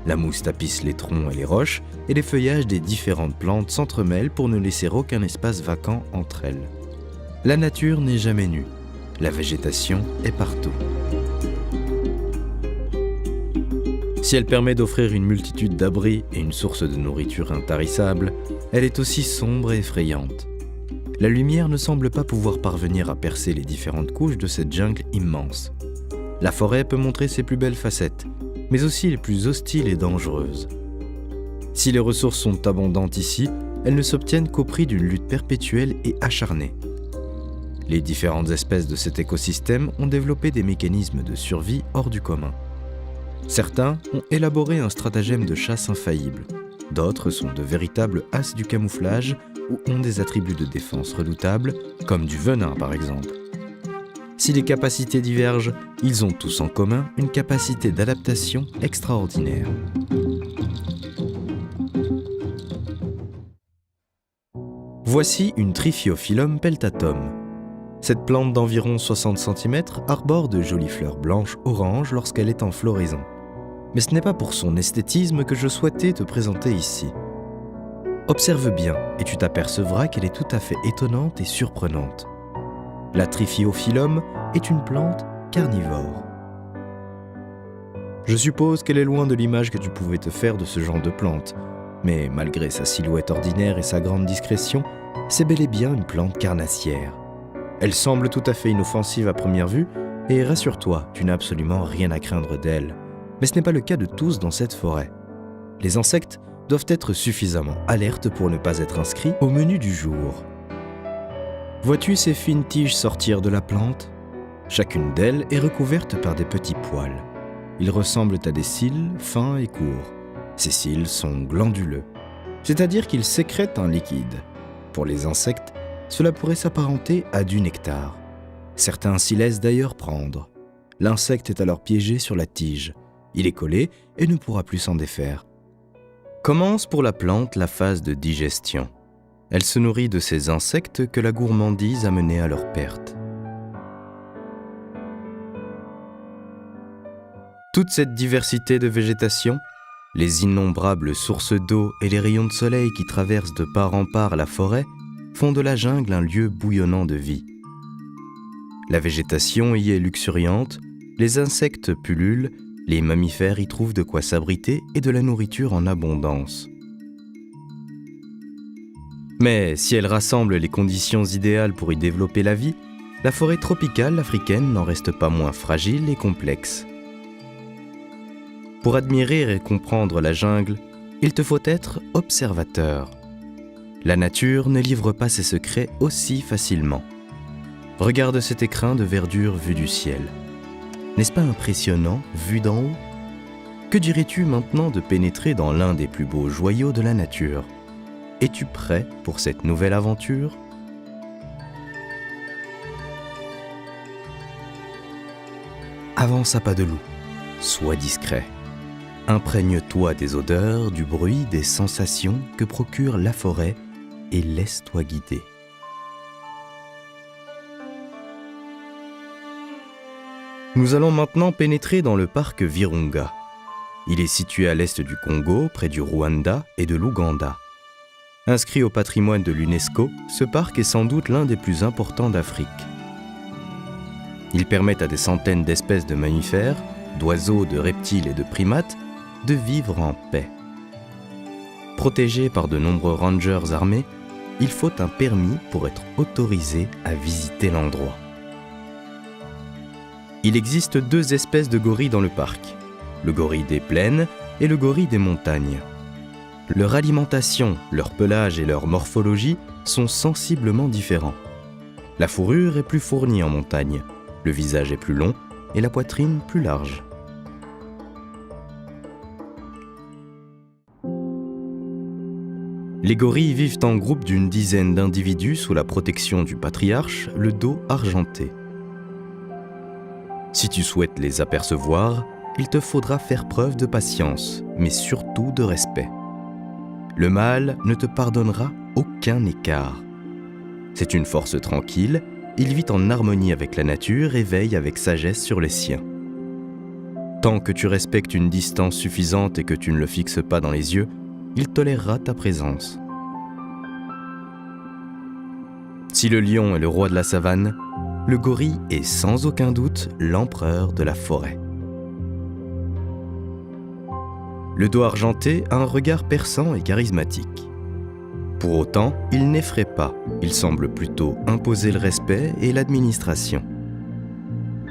A: La mousse tapisse les troncs et les roches, et les feuillages des différentes plantes s'entremêlent pour ne laisser aucun espace vacant entre elles. La nature n'est jamais nue, la végétation est partout. Si elle permet d'offrir une multitude d'abris et une source de nourriture intarissable, elle est aussi sombre et effrayante. La lumière ne semble pas pouvoir parvenir à percer les différentes couches de cette jungle immense. La forêt peut montrer ses plus belles facettes, mais aussi les plus hostiles et dangereuses. Si les ressources sont abondantes ici, elles ne s'obtiennent qu'au prix d'une lutte perpétuelle et acharnée. Les différentes espèces de cet écosystème ont développé des mécanismes de survie hors du commun. Certains ont élaboré un stratagème de chasse infaillible, d'autres sont de véritables as du camouflage ou ont des attributs de défense redoutables, comme du venin par exemple. Si les capacités divergent, ils ont tous en commun une capacité d'adaptation extraordinaire. Voici une Triphyophyllum peltatum. Cette plante d'environ 60 cm arbore de jolies fleurs blanches-oranges lorsqu'elle est en floraison. Mais ce n'est pas pour son esthétisme que je souhaitais te présenter ici. Observe bien et tu t'apercevras qu'elle est tout à fait étonnante et surprenante. La Triphyophyllum est une plante carnivore. Je suppose qu'elle est loin de l'image que tu pouvais te faire de ce genre de plante, Mais malgré sa silhouette ordinaire et sa grande discrétion, c'est bel et bien une plante carnassière. Elle semble tout à fait inoffensive à première vue, et rassure-toi, tu n'as absolument rien à craindre d'elle. Mais ce n'est pas le cas de tous dans cette forêt. Les insectes doivent être suffisamment alertes pour ne pas être inscrits au menu du jour. Vois-tu ces fines tiges sortir de la plante ? Chacune d'elles est recouverte par des petits poils. Ils ressemblent à des cils fins et courts. Ces cils sont glanduleux, c'est-à-dire qu'ils sécrètent un liquide. Pour les insectes, cela pourrait s'apparenter à du nectar. Certains s'y laissent d'ailleurs prendre. L'insecte est alors piégé sur la tige. Il est collé et ne pourra plus s'en défaire. Commence pour la plante la phase de digestion. Elle se nourrit de ces insectes que la gourmandise a menés à leur perte. Toute cette diversité de végétation, les innombrables sources d'eau et les rayons de soleil qui traversent de part en part la forêt font de la jungle un lieu bouillonnant de vie. La végétation y est luxuriante, les insectes pullulent, les mammifères y trouvent de quoi s'abriter et de la nourriture en abondance. Mais si elle rassemble les conditions idéales pour y développer la vie, la forêt tropicale africaine n'en reste pas moins fragile et complexe. Pour admirer et comprendre la jungle, il te faut être observateur. La nature ne livre pas ses secrets aussi facilement. Regarde cet écrin de verdure vu du ciel. N'est-ce pas impressionnant, vu d'en haut ? Que dirais-tu maintenant de pénétrer dans l'un des plus beaux joyaux de la nature ? Es-tu prêt pour cette nouvelle aventure ? Avance à pas de loup, sois discret. Imprègne-toi des odeurs, du bruit, des sensations que procure la forêt et laisse-toi guider. Nous allons maintenant pénétrer dans le parc Virunga. Il est situé à l'est du Congo, près du Rwanda et de l'Ouganda. Inscrit au patrimoine de l'UNESCO, ce parc est sans doute l'un des plus importants d'Afrique. Il permet à des centaines d'espèces de mammifères, d'oiseaux, de reptiles et de primates de vivre en paix. Protégé par de nombreux rangers armés, il faut un permis pour être autorisé à visiter l'endroit. Il existe 2 espèces de gorilles dans le parc, le gorille des plaines et le gorille des montagnes. Leur alimentation, leur pelage et leur morphologie sont sensiblement différents. La fourrure est plus fournie en montagne, le visage est plus long et la poitrine plus large. Les gorilles vivent en groupe d'une dizaine d'individus sous la protection du patriarche, le dos argenté. Si tu souhaites les apercevoir, il te faudra faire preuve de patience, mais surtout de respect. Le mâle ne te pardonnera aucun écart. C'est une force tranquille, il vit en harmonie avec la nature et veille avec sagesse sur les siens. Tant que tu respectes une distance suffisante et que tu ne le fixes pas dans les yeux, il tolérera ta présence. Si le lion est le roi de la savane, le gorille est sans aucun doute l'empereur de la forêt. Le dos argenté a un regard perçant et charismatique. Pour autant, il n'effraie pas, il semble plutôt imposer le respect et l'administration.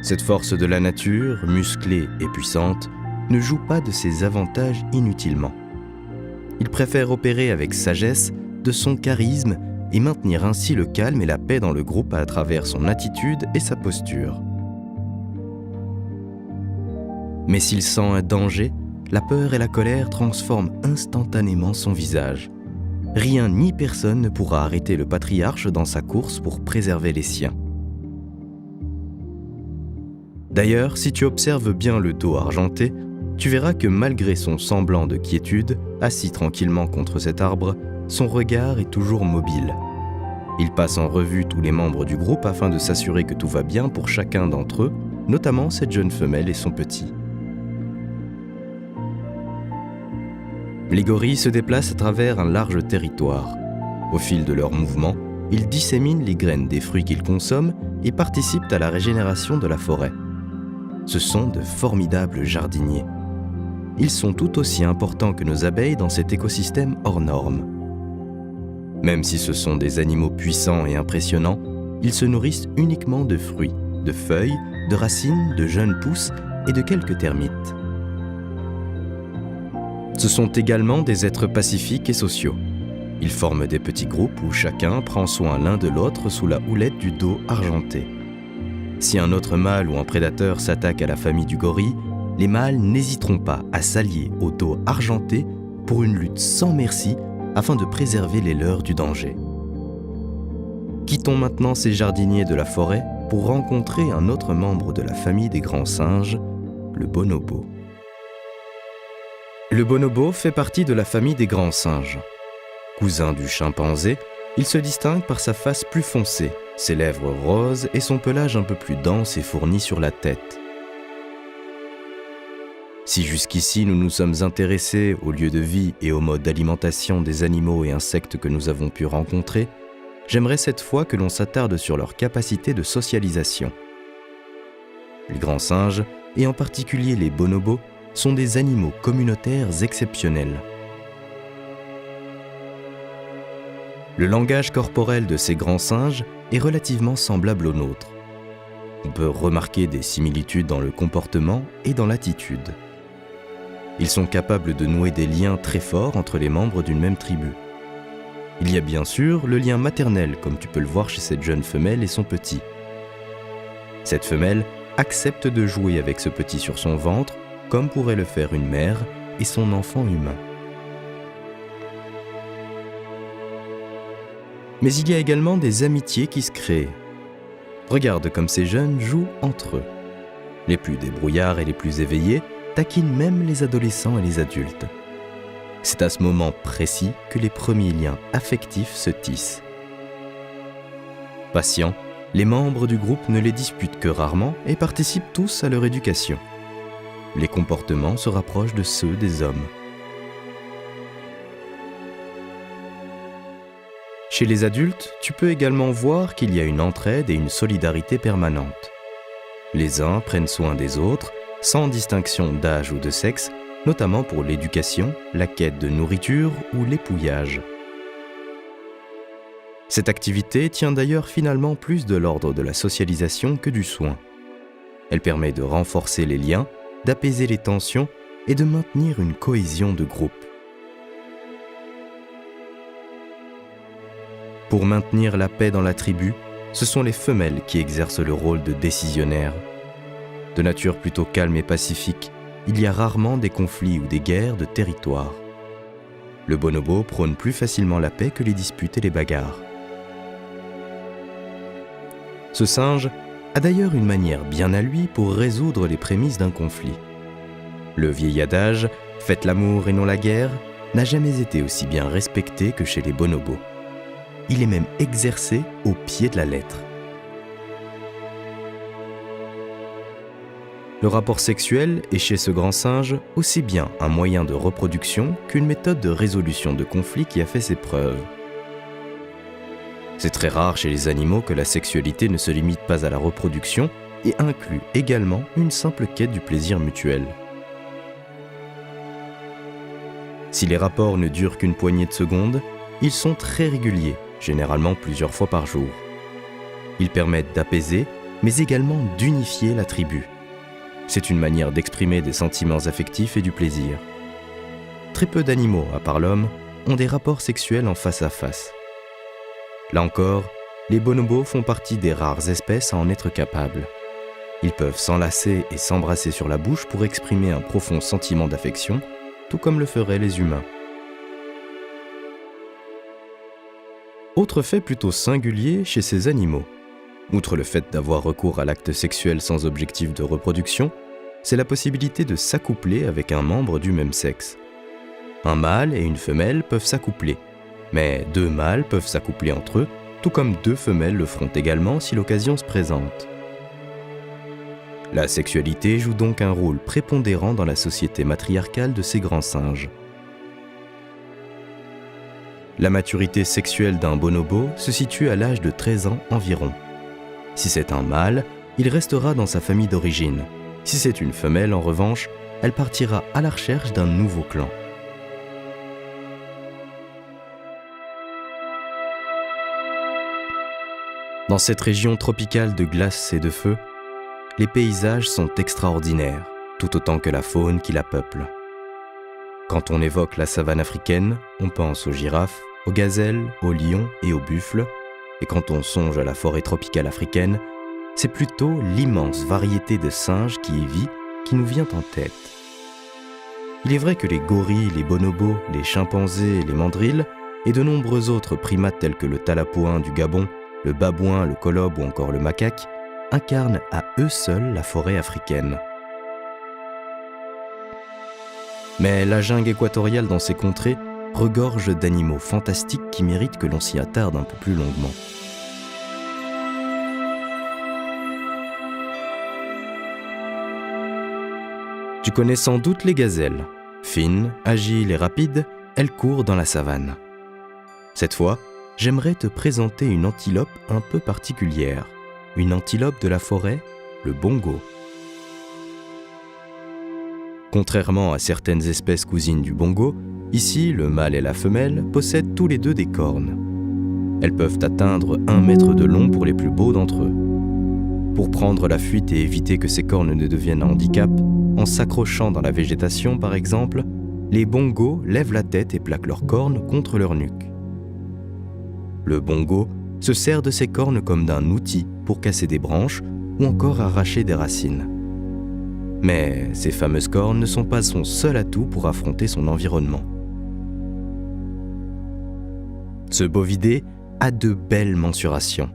A: Cette force de la nature, musclée et puissante, ne joue pas de ses avantages inutilement. Il préfère opérer avec sagesse de son charisme et maintenir ainsi le calme et la paix dans le groupe à travers son attitude et sa posture. Mais s'il sent un danger, la peur et la colère transforment instantanément son visage. Rien ni personne ne pourra arrêter le patriarche dans sa course pour préserver les siens. D'ailleurs, si tu observes bien le dos argenté, tu verras que malgré son semblant de quiétude, assis tranquillement contre cet arbre, son regard est toujours mobile. Il passe en revue tous les membres du groupe afin de s'assurer que tout va bien pour chacun d'entre eux, notamment cette jeune femelle et son petit. Les gorilles se déplacent à travers un large territoire. Au fil de leurs mouvements, ils disséminent les graines des fruits qu'ils consomment et participent à la régénération de la forêt. Ce sont de formidables jardiniers. ils sont tout aussi importants que nos abeilles dans cet écosystème hors norme. Même si ce sont des animaux puissants et impressionnants, ils se nourrissent uniquement de fruits, de feuilles, de racines, de jeunes pousses et de quelques termites. Ce sont également des êtres pacifiques et sociaux. Ils forment des petits groupes où chacun prend soin l'un de l'autre sous la houlette du dos argenté. Si un autre mâle ou un prédateur s'attaque à la famille du gorille, les mâles n'hésiteront pas à s'allier au dos argenté pour une lutte sans merci afin de préserver les leurs du danger. Quittons maintenant ces jardiniers de la forêt pour rencontrer un autre membre de la famille des grands singes, le bonobo. Le bonobo fait partie de la famille des grands singes. Cousin du chimpanzé, il se distingue par sa face plus foncée, ses lèvres roses et son pelage un peu plus dense et fourni sur la tête. Si jusqu'ici nous nous sommes intéressés aux lieux de vie et aux modes d'alimentation des animaux et insectes que nous avons pu rencontrer, j'aimerais cette fois que l'on s'attarde sur leur capacité de socialisation. Les grands singes, et en particulier les bonobos, sont des animaux communautaires exceptionnels. Le langage corporel de ces grands singes est relativement semblable au nôtre. On peut remarquer des similitudes dans le comportement et dans l'attitude. Ils sont capables de nouer des liens très forts entre les membres d'une même tribu. Il y a bien sûr le lien maternel, comme tu peux le voir chez cette jeune femelle et son petit. Cette femelle accepte de jouer avec ce petit sur son ventre, comme pourrait le faire une mère et son enfant humain. Mais il y a également des amitiés qui se créent. Regarde comme ces jeunes jouent entre eux. Les plus débrouillards et les plus éveillés taquinent même les adolescents et les adultes. C'est à ce moment précis que les premiers liens affectifs se tissent. Patients, les membres du groupe ne les disputent que rarement et participent tous à leur éducation. Les comportements se rapprochent de ceux des hommes. Chez les adultes, tu peux également voir qu'il y a une entraide et une solidarité permanente. Les uns prennent soin des autres, sans distinction d'âge ou de sexe, notamment pour l'éducation, la quête de nourriture ou l'épouillage. Cette activité tient d'ailleurs finalement plus de l'ordre de la socialisation que du soin. Elle permet de renforcer les liens, d'apaiser les tensions et de maintenir une cohésion de groupe. Pour maintenir la paix dans la tribu, ce sont les femelles qui exercent le rôle de décisionnaires. De nature plutôt calme et pacifique, il y a rarement des conflits ou des guerres de territoire. Le bonobo prône plus facilement la paix que les disputes et les bagarres. Ce singe a d'ailleurs une manière bien à lui pour résoudre les prémices d'un conflit. Le vieil adage « faites l'amour et non la guerre » n'a jamais été aussi bien respecté que chez les bonobos. Il est même exercé au pied de la lettre. Le rapport sexuel est chez ce grand singe aussi bien un moyen de reproduction qu'une méthode de résolution de conflits qui a fait ses preuves. C'est très rare chez les animaux que la sexualité ne se limite pas à la reproduction et inclut également une simple quête du plaisir mutuel. Si les rapports ne durent qu'une poignée de secondes, ils sont très réguliers, généralement plusieurs fois par jour. Ils permettent d'apaiser, mais également d'unifier la tribu. C'est une manière d'exprimer des sentiments affectifs et du plaisir. Très peu d'animaux, à part l'homme, ont des rapports sexuels en face à face. Là encore, les bonobos font partie des rares espèces à en être capables. Ils peuvent s'enlacer et s'embrasser sur la bouche pour exprimer un profond sentiment d'affection, tout comme le feraient les humains. Autre fait plutôt singulier chez ces animaux, outre le fait d'avoir recours à l'acte sexuel sans objectif de reproduction, c'est la possibilité de s'accoupler avec un membre du même sexe. Un mâle et une femelle peuvent s'accoupler, mais deux mâles peuvent s'accoupler entre eux, tout comme deux femelles le feront également si l'occasion se présente. La sexualité joue donc un rôle prépondérant dans la société matriarcale de ces grands singes. La maturité sexuelle d'un bonobo se situe à l'âge de 13 ans environ. Si c'est un mâle, il restera dans sa famille d'origine. Si c'est une femelle, en revanche, elle partira à la recherche d'un nouveau clan. Dans cette région tropicale de glace et de feu, les paysages sont extraordinaires, tout autant que la faune qui la peuple. Quand on évoque la savane africaine, on pense aux girafes, aux gazelles, aux lions et aux buffles, et quand on songe à la forêt tropicale africaine, c'est plutôt l'immense variété de singes qui y vit qui nous vient en tête. Il est vrai que les gorilles, les bonobos, les chimpanzés, les mandrills et de nombreux autres primates tels que le talapoin du Gabon, le babouin, le colobe ou encore le macaque incarnent à eux seuls la forêt africaine. Mais la jungle équatoriale dans ces contrées regorge d'animaux fantastiques qui méritent que l'on s'y attarde un peu plus longuement. Tu connais sans doute les gazelles. Fines, agiles et rapides, elles courent dans la savane. Cette fois, j'aimerais te présenter une antilope un peu particulière. Une antilope de la forêt, le bongo. Contrairement à certaines espèces cousines du bongo, ici, le mâle et la femelle possèdent tous les deux des cornes. Elles peuvent atteindre 1 mètre de long pour les plus beaux d'entre eux. Pour prendre la fuite et éviter que ces cornes ne deviennent un handicap, en s'accrochant dans la végétation par exemple, les bongos lèvent la tête et plaquent leurs cornes contre leur nuque. Le bongo se sert de ses cornes comme d'un outil pour casser des branches ou encore arracher des racines. Mais ces fameuses cornes ne sont pas son seul atout pour affronter son environnement. Ce bovidé a de belles mensurations.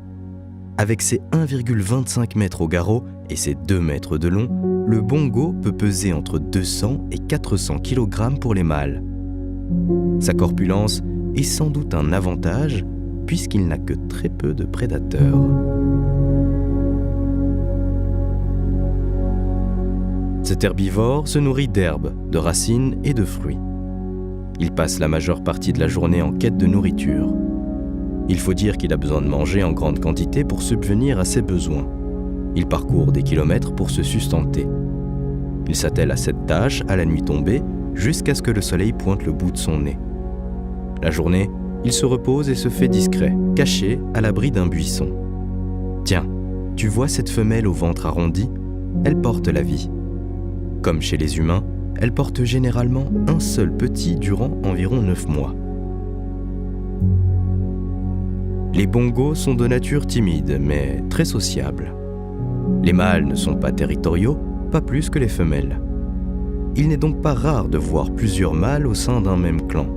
A: Avec ses 1,25 mètres au garrot et ses 2 mètres de long, le bongo peut peser entre 200 et 400 kg pour les mâles. Sa corpulence est sans doute un avantage puisqu'il n'a que très peu de prédateurs. Cet herbivore se nourrit d'herbes, de racines et de fruits. Il passe la majeure partie de la journée en quête de nourriture. Il faut dire qu'il a besoin de manger en grande quantité pour subvenir à ses besoins. Il parcourt des kilomètres pour se sustenter. Il s'attelle à cette tâche à la nuit tombée jusqu'à ce que le soleil pointe le bout de son nez. La journée, il se repose et se fait discret, caché à l'abri d'un buisson. Tiens, tu vois cette femelle au ventre arrondi ? Elle porte la vie. Comme chez les humains, elle porte généralement un seul petit durant environ 9 mois. Les bongos sont de nature timide, mais très sociables. Les mâles ne sont pas territoriaux, pas plus que les femelles. Il n'est donc pas rare de voir plusieurs mâles au sein d'un même clan.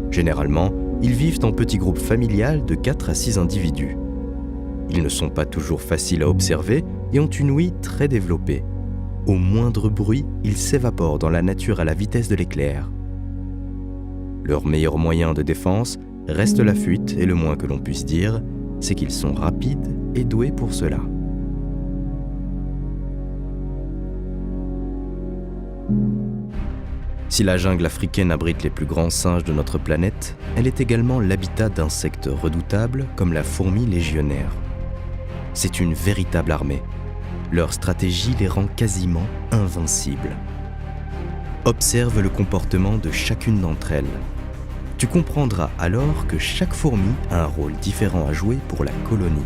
A: Généralement, ils vivent en petits groupes familiales de 4 à 6 individus. Ils ne sont pas toujours faciles à observer et ont une ouïe très développée. Au moindre bruit, ils s'évaporent dans la nature à la vitesse de l'éclair. Leur meilleur moyen de défense reste la fuite et le moins que l'on puisse dire, c'est qu'ils sont rapides et doués pour cela. Si la jungle africaine abrite les plus grands singes de notre planète, elle est également l'habitat d'insectes redoutables comme la fourmi légionnaire. C'est une véritable armée. Leur stratégie les rend quasiment invincibles. Observe le comportement de chacune d'entre elles. Tu comprendras alors que chaque fourmi a un rôle différent à jouer pour la colonie.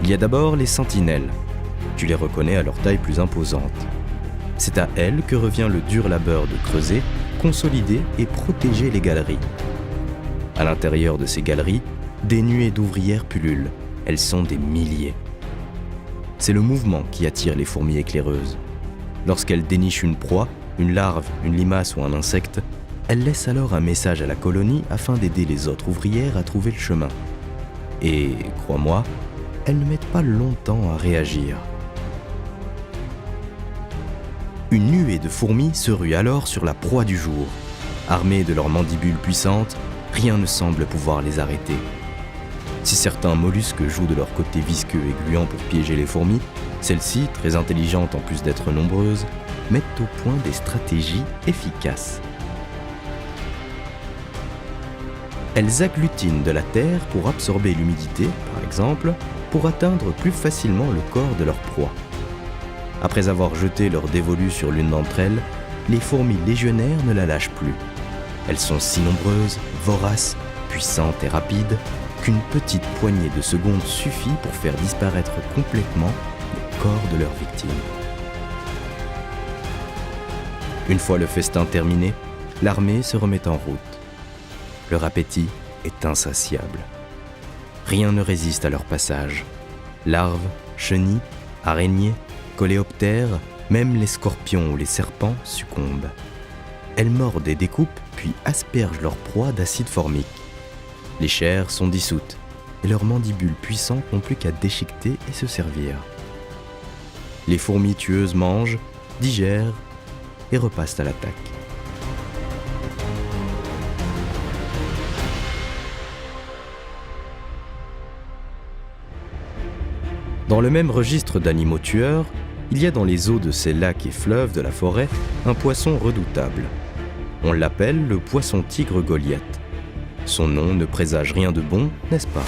A: Il y a d'abord les sentinelles. Tu les reconnais à leur taille plus imposante. C'est à elles que revient le dur labeur de creuser, consolider et protéger les galeries. À l'intérieur de ces galeries, des nuées d'ouvrières pullulent. Elles sont des milliers. C'est le mouvement qui attire les fourmis éclaireuses. Lorsqu'elles dénichent une proie, une larve, une limace ou un insecte, elles laissent alors un message à la colonie afin d'aider les autres ouvrières à trouver le chemin. Et, crois-moi, elles ne mettent pas longtemps à réagir. Une nuée de fourmis se rue alors sur la proie du jour. Armées de leurs mandibules puissantes, rien ne semble pouvoir les arrêter. Si certains mollusques jouent de leur côté visqueux et gluant pour piéger les fourmis, celles-ci, très intelligentes en plus d'être nombreuses, mettent au point des stratégies efficaces. Elles agglutinent de la terre pour absorber l'humidité, par exemple, pour atteindre plus facilement le corps de leur proie. Après avoir jeté leur dévolu sur l'une d'entre elles, les fourmis légionnaires ne la lâchent plus. Elles sont si nombreuses, voraces, puissantes et rapides qu'une petite poignée de secondes suffit pour faire disparaître complètement le corps de leurs victimes. Une fois le festin terminé, l'armée se remet en route. Leur appétit est insatiable. Rien ne résiste à leur passage. Larves, chenilles, araignées, coléoptères, même les scorpions ou les serpents succombent. Elles mordent et découpent, puis aspergent leur proie d'acide formique. Les chairs sont dissoutes, et leurs mandibules puissantes n'ont plus qu'à déchiqueter et se servir. Les fourmis tueuses mangent, digèrent et repassent à l'attaque. Dans le même registre d'animaux tueurs, il y a dans les eaux de ces lacs et fleuves de la forêt un poisson redoutable. On l'appelle le poisson-tigre Goliath. Son nom ne présage rien de bon, n'est-ce pas?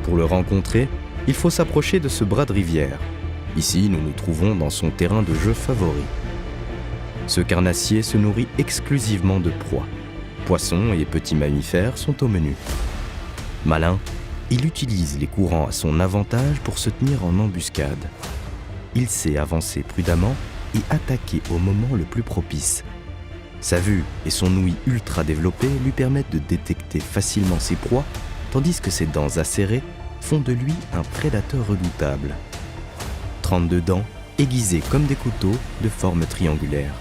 A: Pour le rencontrer, il faut s'approcher de ce bras de rivière. Ici, nous nous trouvons dans son terrain de jeu favori. Ce carnassier se nourrit exclusivement de proies. Poissons et petits mammifères sont au menu. Malin, il utilise les courants à son avantage pour se tenir en embuscade. Il sait avancer prudemment et attaquer au moment le plus propice. Sa vue et son ouïe ultra développée lui permettent de détecter facilement ses proies, tandis que ses dents acérées font de lui un prédateur redoutable. 32 dents, aiguisées comme des couteaux de forme triangulaire.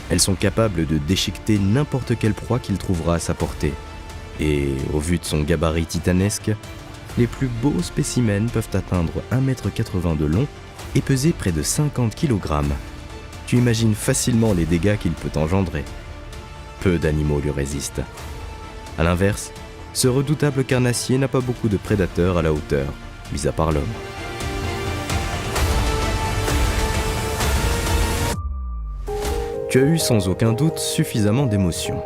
A: Elles sont capables de déchiqueter n'importe quelle proie qu'il trouvera à sa portée. Et, au vu de son gabarit titanesque, les plus beaux spécimens peuvent atteindre 1,80 m de long et peser près de 50 kg. Tu imagines facilement les dégâts qu'il peut engendrer. Peu d'animaux lui résistent. A l'inverse, ce redoutable carnassier n'a pas beaucoup de prédateurs à la hauteur, mis à part l'homme. Tu as eu sans aucun doute suffisamment d'émotions.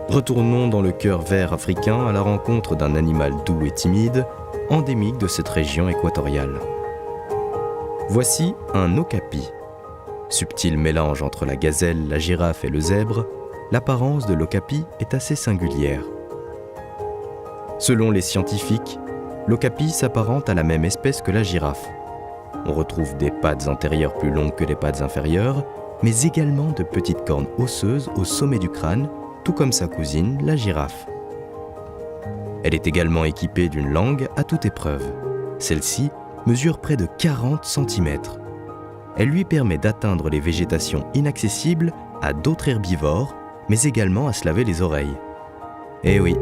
A: Retournons dans le cœur vert africain à la rencontre d'un animal doux et timide, endémique de cette région équatoriale. Voici un okapi. Subtil mélange entre la gazelle, la girafe et le zèbre, l'apparence de l'okapi est assez singulière. Selon les scientifiques, l'okapi s'apparente à la même espèce que la girafe. On retrouve des pattes antérieures plus longues que les pattes inférieures, mais également de petites cornes osseuses au sommet du crâne, tout comme sa cousine, la girafe. Elle est également équipée d'une langue à toute épreuve. Celle-ci mesure près de 40 cm. Elle lui permet d'atteindre les végétations inaccessibles à d'autres herbivores, mais également à se laver les oreilles. Eh oui,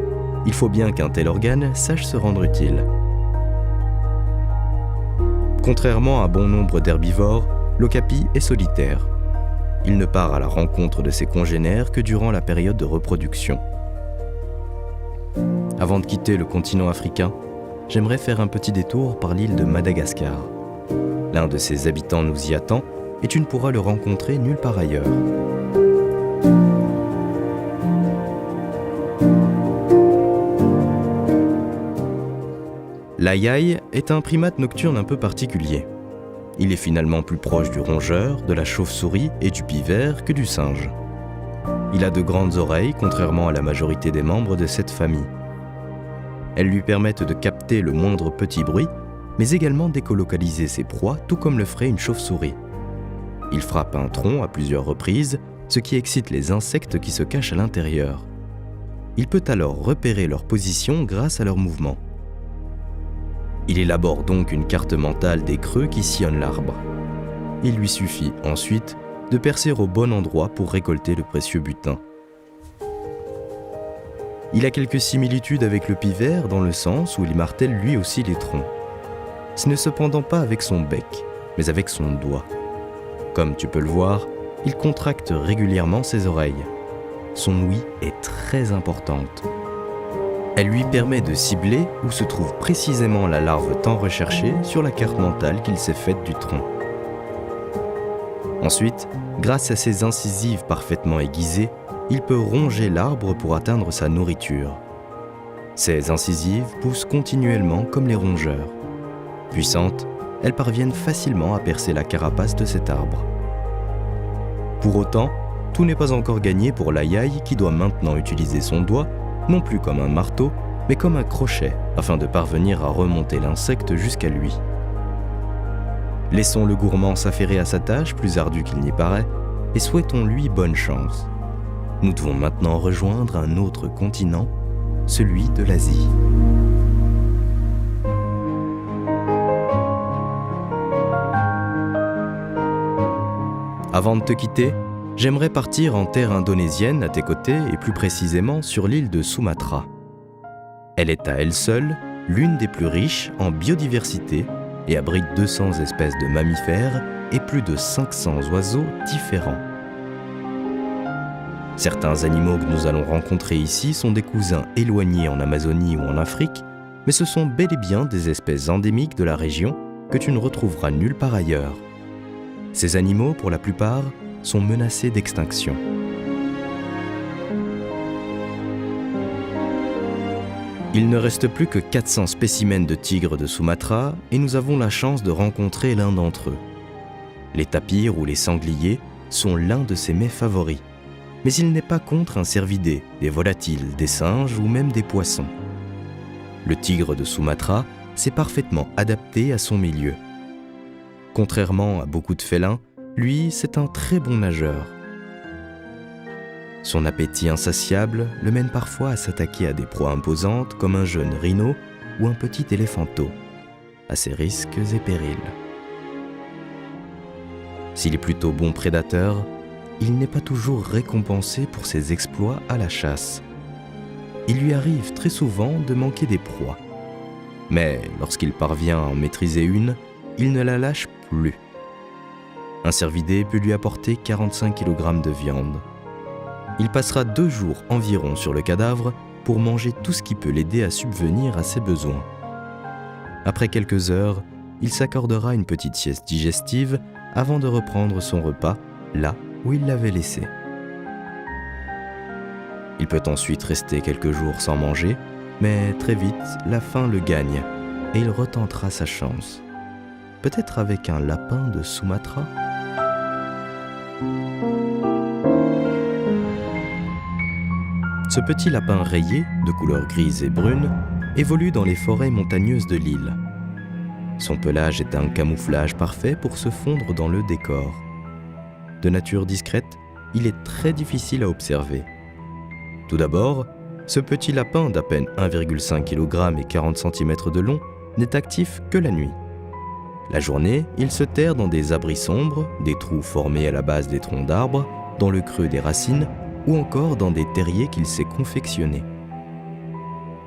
A: il faut bien qu'un tel organe sache se rendre utile. Contrairement à bon nombre d'herbivores, l'okapi est solitaire. Il ne part à la rencontre de ses congénères que durant la période de reproduction. Avant de quitter le continent africain, j'aimerais faire un petit détour par l'île de Madagascar. L'un de ses habitants nous y attend et tu ne pourras le rencontrer nulle part ailleurs. L'aïaï est un primate nocturne un peu particulier. Il est finalement plus proche du rongeur, de la chauve-souris et du pivert que du singe. Il a de grandes oreilles, contrairement à la majorité des membres de cette famille. Elles lui permettent de capter le moindre petit bruit, mais également d'écolocaliser ses proies, tout comme le ferait une chauve-souris. Il frappe un tronc à plusieurs reprises, ce qui excite les insectes qui se cachent à l'intérieur. Il peut alors repérer leur position grâce à leurs mouvements. Il élabore donc une carte mentale des creux qui sillonnent l'arbre. Il lui suffit ensuite de percer au bon endroit pour récolter le précieux butin. Il a quelques similitudes avec le pivert dans le sens où il martèle lui aussi les troncs. Ce n'est cependant pas avec son bec, mais avec son doigt. Comme tu peux le voir, il contracte régulièrement ses oreilles. Son ouïe est très importante. Elle lui permet de cibler où se trouve précisément la larve tant recherchée sur la carte mentale qu'il s'est faite du tronc. Ensuite, grâce à ses incisives parfaitement aiguisées, il peut ronger l'arbre pour atteindre sa nourriture. Ces incisives poussent continuellement comme les rongeurs. Puissantes, elles parviennent facilement à percer la carapace de cet arbre. Pour autant, tout n'est pas encore gagné pour l'aïaï qui doit maintenant utiliser son doigt, non plus comme un marteau, mais comme un crochet, afin de parvenir à remonter l'insecte jusqu'à lui. Laissons le gourmand s'affairer à sa tâche, plus ardue qu'il n'y paraît, et souhaitons-lui bonne chance. Nous devons maintenant rejoindre un autre continent, celui de l'Asie. Avant de te quitter, j'aimerais partir en terre indonésienne à tes côtés et plus précisément sur l'île de Sumatra. Elle est à elle seule l'une des plus riches en biodiversité et abrite 200 espèces de mammifères et plus de 500 oiseaux différents. Certains animaux que nous allons rencontrer ici sont des cousins éloignés en Amazonie ou en Afrique, mais ce sont bel et bien des espèces endémiques de la région que tu ne retrouveras nulle part ailleurs. Ces animaux, pour la plupart, sont menacés d'extinction. Il ne reste plus que 400 spécimens de tigres de Sumatra et nous avons la chance de rencontrer l'un d'entre eux. Les tapirs ou les sangliers sont l'un de ses mets favoris, mais il n'est pas contre un cervidé, des volatiles, des singes ou même des poissons. Le tigre de Sumatra s'est parfaitement adapté à son milieu. Contrairement à beaucoup de félins, lui, c'est un très bon nageur. Son appétit insatiable le mène parfois à s'attaquer à des proies imposantes comme un jeune rhino ou un petit éléphanteau, à ses risques et périls. S'il est plutôt bon prédateur, il n'est pas toujours récompensé pour ses exploits à la chasse. Il lui arrive très souvent de manquer des proies. Mais lorsqu'il parvient à en maîtriser une, il ne la lâche plus. Un cervidé peut lui apporter 45 kg de viande. Il passera 2 jours environ sur le cadavre pour manger tout ce qui peut l'aider à subvenir à ses besoins. Après quelques heures, il s'accordera une petite sieste digestive avant de reprendre son repas là où il l'avait laissé. Il peut ensuite rester quelques jours sans manger, mais très vite, la faim le gagne et il retentera sa chance. Peut-être avec un lapin de Sumatra ? Ce petit lapin rayé, de couleur grise et brune, évolue dans les forêts montagneuses de l'île. Son pelage est un camouflage parfait pour se fondre dans le décor. De nature discrète, il est très difficile à observer. Tout d'abord, ce petit lapin d'à peine 1,5 kg et 40 cm de long n'est actif que la nuit. La journée, il se terre dans des abris sombres, des trous formés à la base des troncs d'arbres, dans le creux des racines ou encore dans des terriers qu'il s'est confectionnés.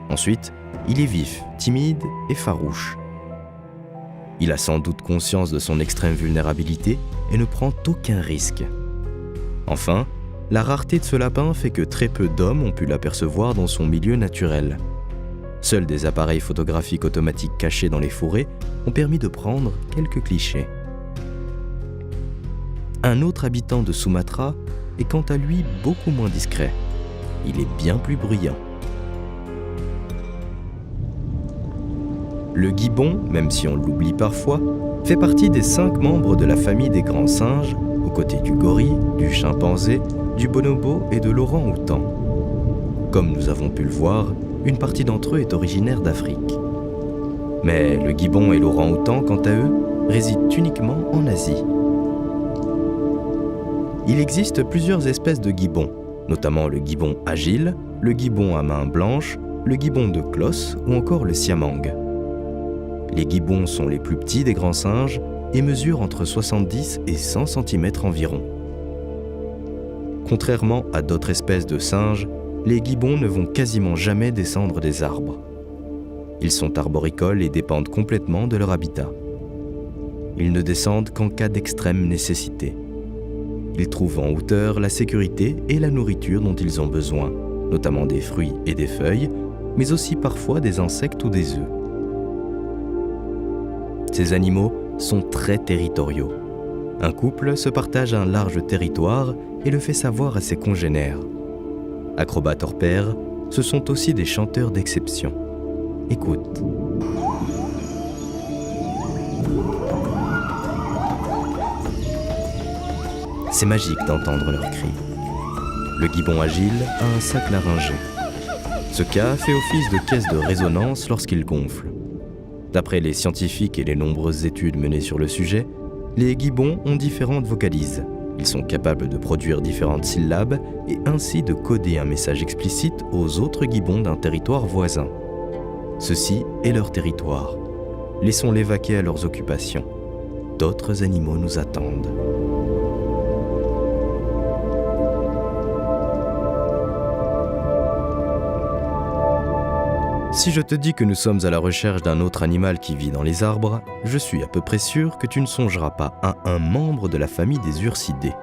A: Ensuite, il est vif, timide et farouche. Il a sans doute conscience de son extrême vulnérabilité et ne prend aucun risque. Enfin, la rareté de ce lapin fait que très peu d'hommes ont pu l'apercevoir dans son milieu naturel. Seuls des appareils photographiques automatiques cachés dans les forêts ont permis de prendre quelques clichés. Un autre habitant de Sumatra est quant à lui beaucoup moins discret. Il est bien plus bruyant. Le gibbon, même si on l'oublie parfois, fait partie des 5 membres de la famille des grands singes, aux côtés du gorille, du chimpanzé, du bonobo et de l'orang-outan. Comme nous avons pu le voir, une partie d'entre eux est originaire d'Afrique. Mais le gibbon et l'orang-outan, quant à eux, résident uniquement en Asie. Il existe plusieurs espèces de gibbons, notamment le gibbon agile, le gibbon à main blanche, le gibbon de Closs ou encore le siamang. Les gibbons sont les plus petits des grands singes et mesurent entre 70 et 100 cm environ. Contrairement à d'autres espèces de singes, les gibbons ne vont quasiment jamais descendre des arbres. Ils sont arboricoles et dépendent complètement de leur habitat. Ils ne descendent qu'en cas d'extrême nécessité. Ils trouvent en hauteur la sécurité et la nourriture dont ils ont besoin, notamment des fruits et des feuilles, mais aussi parfois des insectes ou des œufs. Ces animaux sont très territoriaux. Un couple se partage un large territoire et le fait savoir à ses congénères. Acrobates hors pair, ce sont aussi des chanteurs d'exception. Écoute. C'est magique d'entendre leurs cris. Le gibbon agile a un sac laryngé. Ce cas fait office de caisse de résonance lorsqu'il gonfle. D'après les scientifiques et les nombreuses études menées sur le sujet, les gibbons ont différentes vocalises. Ils sont capables de produire différentes syllabes et ainsi de coder un message explicite aux autres gibbons d'un territoire voisin. Ceci est leur territoire. Laissons-les vaquer à leurs occupations. D'autres animaux nous attendent. Si je te dis que nous sommes à la recherche d'un autre animal qui vit dans les arbres, je suis à peu près sûr que tu ne songeras pas à un membre de la famille des ursidés.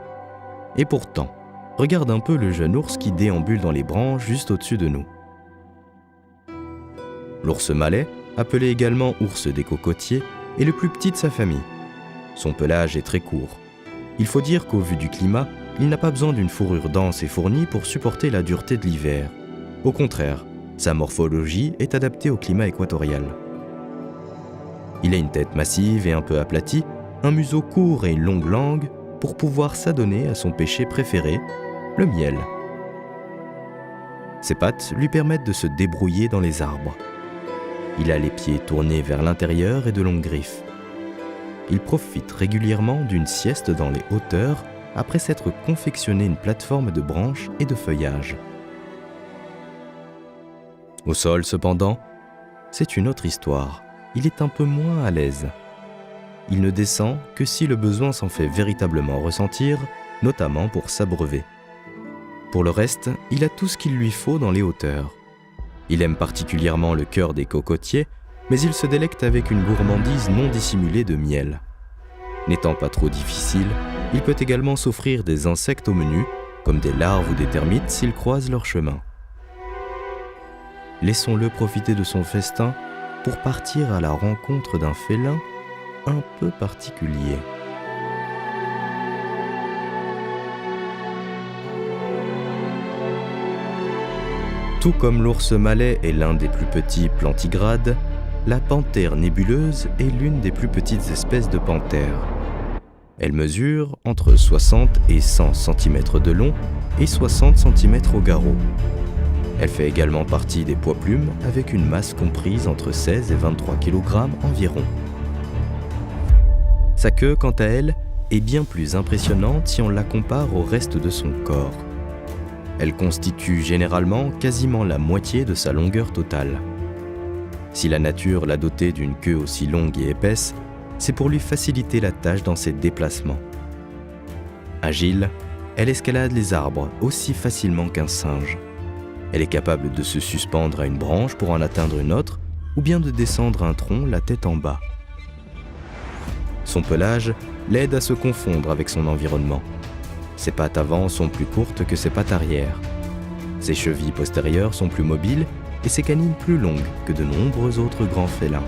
A: Et pourtant, regarde un peu le jeune ours qui déambule dans les branches juste au-dessus de nous. L'ours malais, appelé également ours des cocotiers, est le plus petit de sa famille. Son pelage est très court. Il faut dire qu'au vu du climat, il n'a pas besoin d'une fourrure dense et fournie pour supporter la dureté de l'hiver. Au contraire, sa morphologie est adaptée au climat équatorial. Il a une tête massive et un peu aplatie, un museau court et une longue langue pour pouvoir s'adonner à son péché préféré, le miel. Ses pattes lui permettent de se débrouiller dans les arbres. Il a les pieds tournés vers l'intérieur et de longues griffes. Il profite régulièrement d'une sieste dans les hauteurs après s'être confectionné une plateforme de branches et de feuillage. Au sol, cependant, c'est une autre histoire. Il est un peu moins à l'aise. Il ne descend que si le besoin s'en fait véritablement ressentir, notamment pour s'abreuver. Pour le reste, il a tout ce qu'il lui faut dans les hauteurs. Il aime particulièrement le cœur des cocotiers, mais il se délecte avec une gourmandise non dissimulée de miel. N'étant pas trop difficile, il peut également s'offrir des insectes au menu, comme des larves ou des termites s'ils croisent leur chemin. Laissons-le profiter de son festin pour partir à la rencontre d'un félin un peu particulier. Tout comme l'ours malais est l'un des plus petits plantigrades, la panthère nébuleuse est l'une des plus petites espèces de panthères. Elle mesure entre 60 et 100 cm de long et 60 cm au garrot. Elle fait également partie des poids-plumes avec une masse comprise entre 16 et 23 kg environ. Sa queue, quant à elle, est bien plus impressionnante si on la compare au reste de son corps. Elle constitue généralement quasiment la moitié de sa longueur totale. Si la nature l'a dotée d'une queue aussi longue et épaisse, c'est pour lui faciliter la tâche dans ses déplacements. Agile, elle escalade les arbres aussi facilement qu'un singe. Elle est capable de se suspendre à une branche pour en atteindre une autre, ou bien de descendre un tronc la tête en bas. Son pelage l'aide à se confondre avec son environnement. Ses pattes avant sont plus courtes que ses pattes arrière. Ses chevilles postérieures sont plus mobiles et ses canines plus longues que de nombreux autres grands félins.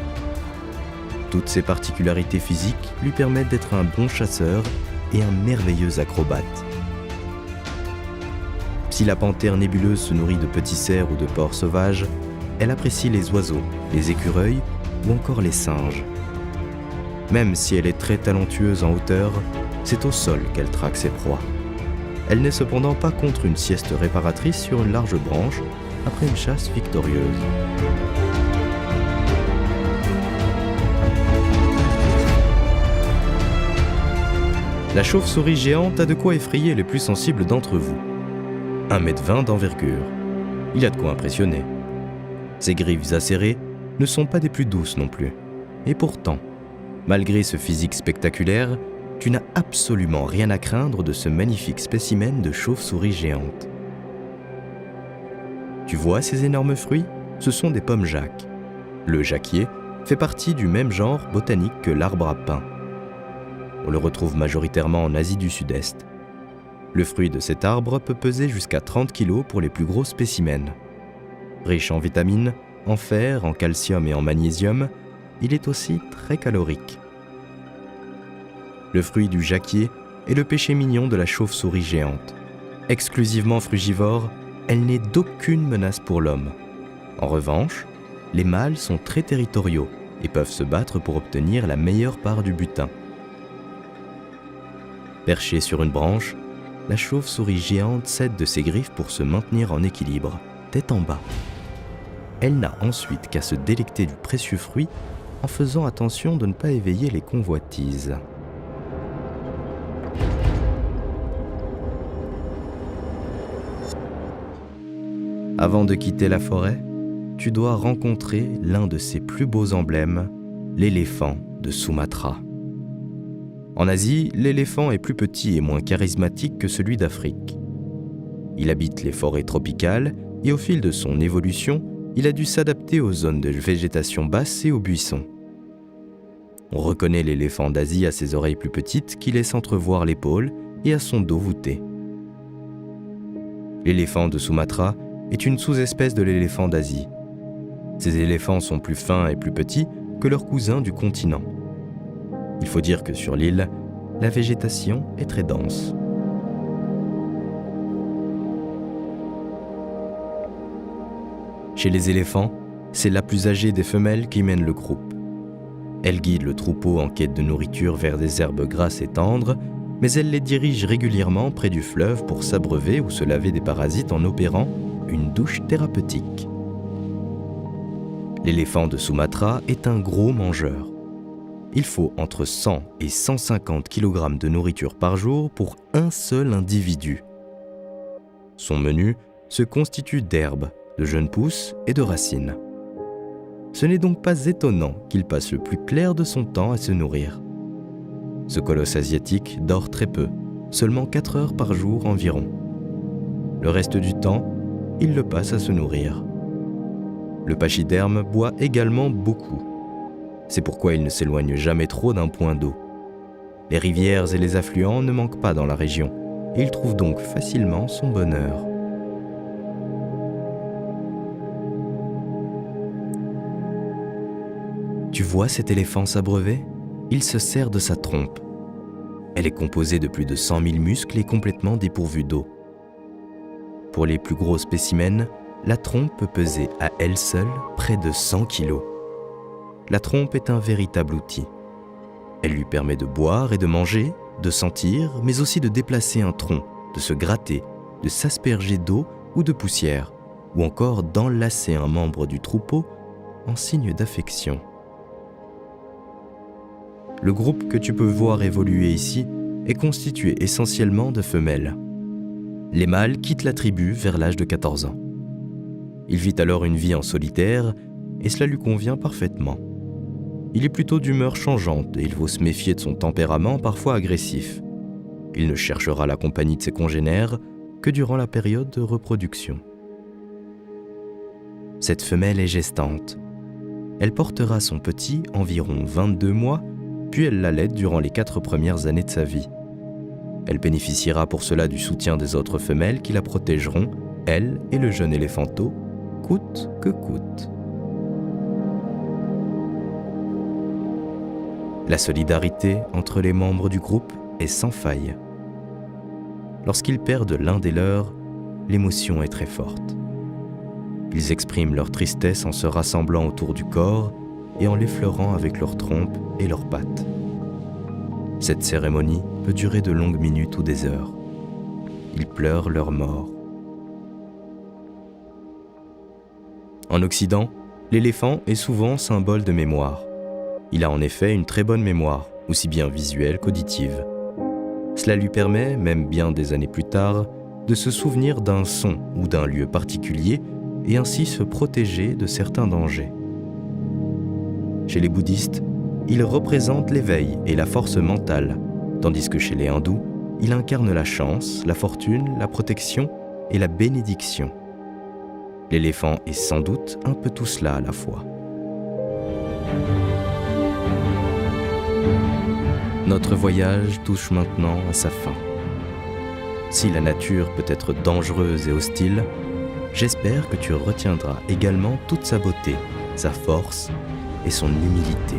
A: Toutes ces particularités physiques lui permettent d'être un bon chasseur et un merveilleux acrobate. Si la panthère nébuleuse se nourrit de petits cerfs ou de porcs sauvages, elle apprécie les oiseaux, les écureuils ou encore les singes. Même si elle est très talentueuse en hauteur, c'est au sol qu'elle traque ses proies. Elle n'est cependant pas contre une sieste réparatrice sur une large branche après une chasse victorieuse. La chauve-souris géante a de quoi effrayer les plus sensibles d'entre vous. 1,20 m d'envergure. Il a de quoi impressionner. Ses griffes acérées ne sont pas des plus douces non plus. Et pourtant, malgré ce physique spectaculaire, tu n'as absolument rien à craindre de ce magnifique spécimen de chauve-souris géante. Tu vois ces énormes fruits ? Ce sont des pommes jacques. Le jacquier fait partie du même genre botanique que l'arbre à pain. On le retrouve majoritairement en Asie du Sud-Est. Le fruit de cet arbre peut peser jusqu'à 30 kg pour les plus gros spécimens. Riche en vitamines, en fer, en calcium et en magnésium, il est aussi très calorique. Le fruit du jacquier est le péché mignon de la chauve-souris géante. Exclusivement frugivore, elle n'est d'aucune menace pour l'homme. En revanche, les mâles sont très territoriaux et peuvent se battre pour obtenir la meilleure part du butin. Perchée sur une branche, la chauve-souris géante s'aide de ses griffes pour se maintenir en équilibre, tête en bas. Elle n'a ensuite qu'à se délecter du précieux fruit en faisant attention de ne pas éveiller les convoitises. Avant de quitter la forêt, tu dois rencontrer l'un de ses plus beaux emblèmes, l'éléphant de Sumatra. En Asie, l'éléphant est plus petit et moins charismatique que celui d'Afrique. Il habite les forêts tropicales et au fil de son évolution, il a dû s'adapter aux zones de végétation basse et aux buissons. On reconnaît l'éléphant d'Asie à ses oreilles plus petites qui laissent entrevoir l'épaule et à son dos voûté. L'éléphant de Sumatra est une sous-espèce de l'éléphant d'Asie. Ces éléphants sont plus fins et plus petits que leurs cousins du continent. Il faut dire que sur l'île, la végétation est très dense. Chez les éléphants, c'est la plus âgée des femelles qui mène le groupe. Elle guide le troupeau en quête de nourriture vers des herbes grasses et tendres, mais elle les dirige régulièrement près du fleuve pour s'abreuver ou se laver des parasites en opérant une douche thérapeutique. L'éléphant de Sumatra est un gros mangeur. Il faut entre 100 et 150 kg de nourriture par jour pour un seul individu. Son menu se constitue d'herbes, de jeunes pousses et de racines. Ce n'est donc pas étonnant qu'il passe le plus clair de son temps à se nourrir. Ce colosse asiatique dort très peu, seulement 4 heures par jour environ. Le reste du temps, il le passe à se nourrir. Le pachyderme boit également beaucoup. C'est pourquoi il ne s'éloigne jamais trop d'un point d'eau. Les rivières et les affluents ne manquent pas dans la région, et il trouve donc facilement son bonheur. Tu vois cet éléphant s'abreuver ? Il se sert de sa trompe. Elle est composée de plus de 100 000 muscles et complètement dépourvue d'eau. Pour les plus gros spécimens, la trompe peut peser à elle seule près de 100 kg. La trompe est un véritable outil. Elle lui permet de boire et de manger, de sentir, mais aussi de déplacer un tronc, de se gratter, de s'asperger d'eau ou de poussière, ou encore d'enlacer un membre du troupeau en signe d'affection. Le groupe que tu peux voir évoluer ici est constitué essentiellement de femelles. Les mâles quittent la tribu vers l'âge de 14 ans. Il vit alors une vie en solitaire et cela lui convient parfaitement. Il est plutôt d'humeur changeante et il faut se méfier de son tempérament parfois agressif. Il ne cherchera la compagnie de ses congénères que durant la période de reproduction. Cette femelle est gestante. Elle portera son petit environ 22 mois, puis elle l'allaite durant les 4 premières années de sa vie. Elle bénéficiera pour cela du soutien des autres femelles qui la protégeront, elle et le jeune éléphanteau, coûte que coûte. La solidarité entre les membres du groupe est sans faille. Lorsqu'ils perdent l'un des leurs, l'émotion est très forte. Ils expriment leur tristesse en se rassemblant autour du corps et en l'effleurant avec leurs trompes et leurs pattes. Cette cérémonie peut durer de longues minutes ou des heures. Ils pleurent leur mort. En Occident, l'éléphant est souvent symbole de mémoire. Il a en effet une très bonne mémoire, aussi bien visuelle qu'auditive. Cela lui permet, même bien des années plus tard, de se souvenir d'un son ou d'un lieu particulier et ainsi se protéger de certains dangers. Chez les bouddhistes, il représente l'éveil et la force mentale, tandis que chez les hindous, il incarne la chance, la fortune, la protection et la bénédiction. L'éléphant est sans doute un peu tout cela à la fois. Notre voyage touche maintenant à sa fin. Si la nature peut être dangereuse et hostile, j'espère que tu retiendras également toute sa beauté, sa force et son humilité.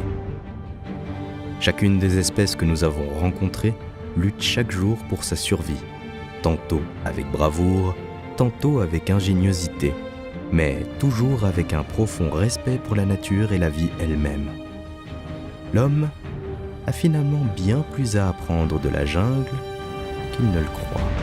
A: Chacune des espèces que nous avons rencontrées lutte chaque jour pour sa survie, tantôt avec bravoure, tantôt avec ingéniosité, mais toujours avec un profond respect pour la nature et la vie elle-même. L'homme a finalement bien plus à apprendre de la jungle qu'il ne le croit.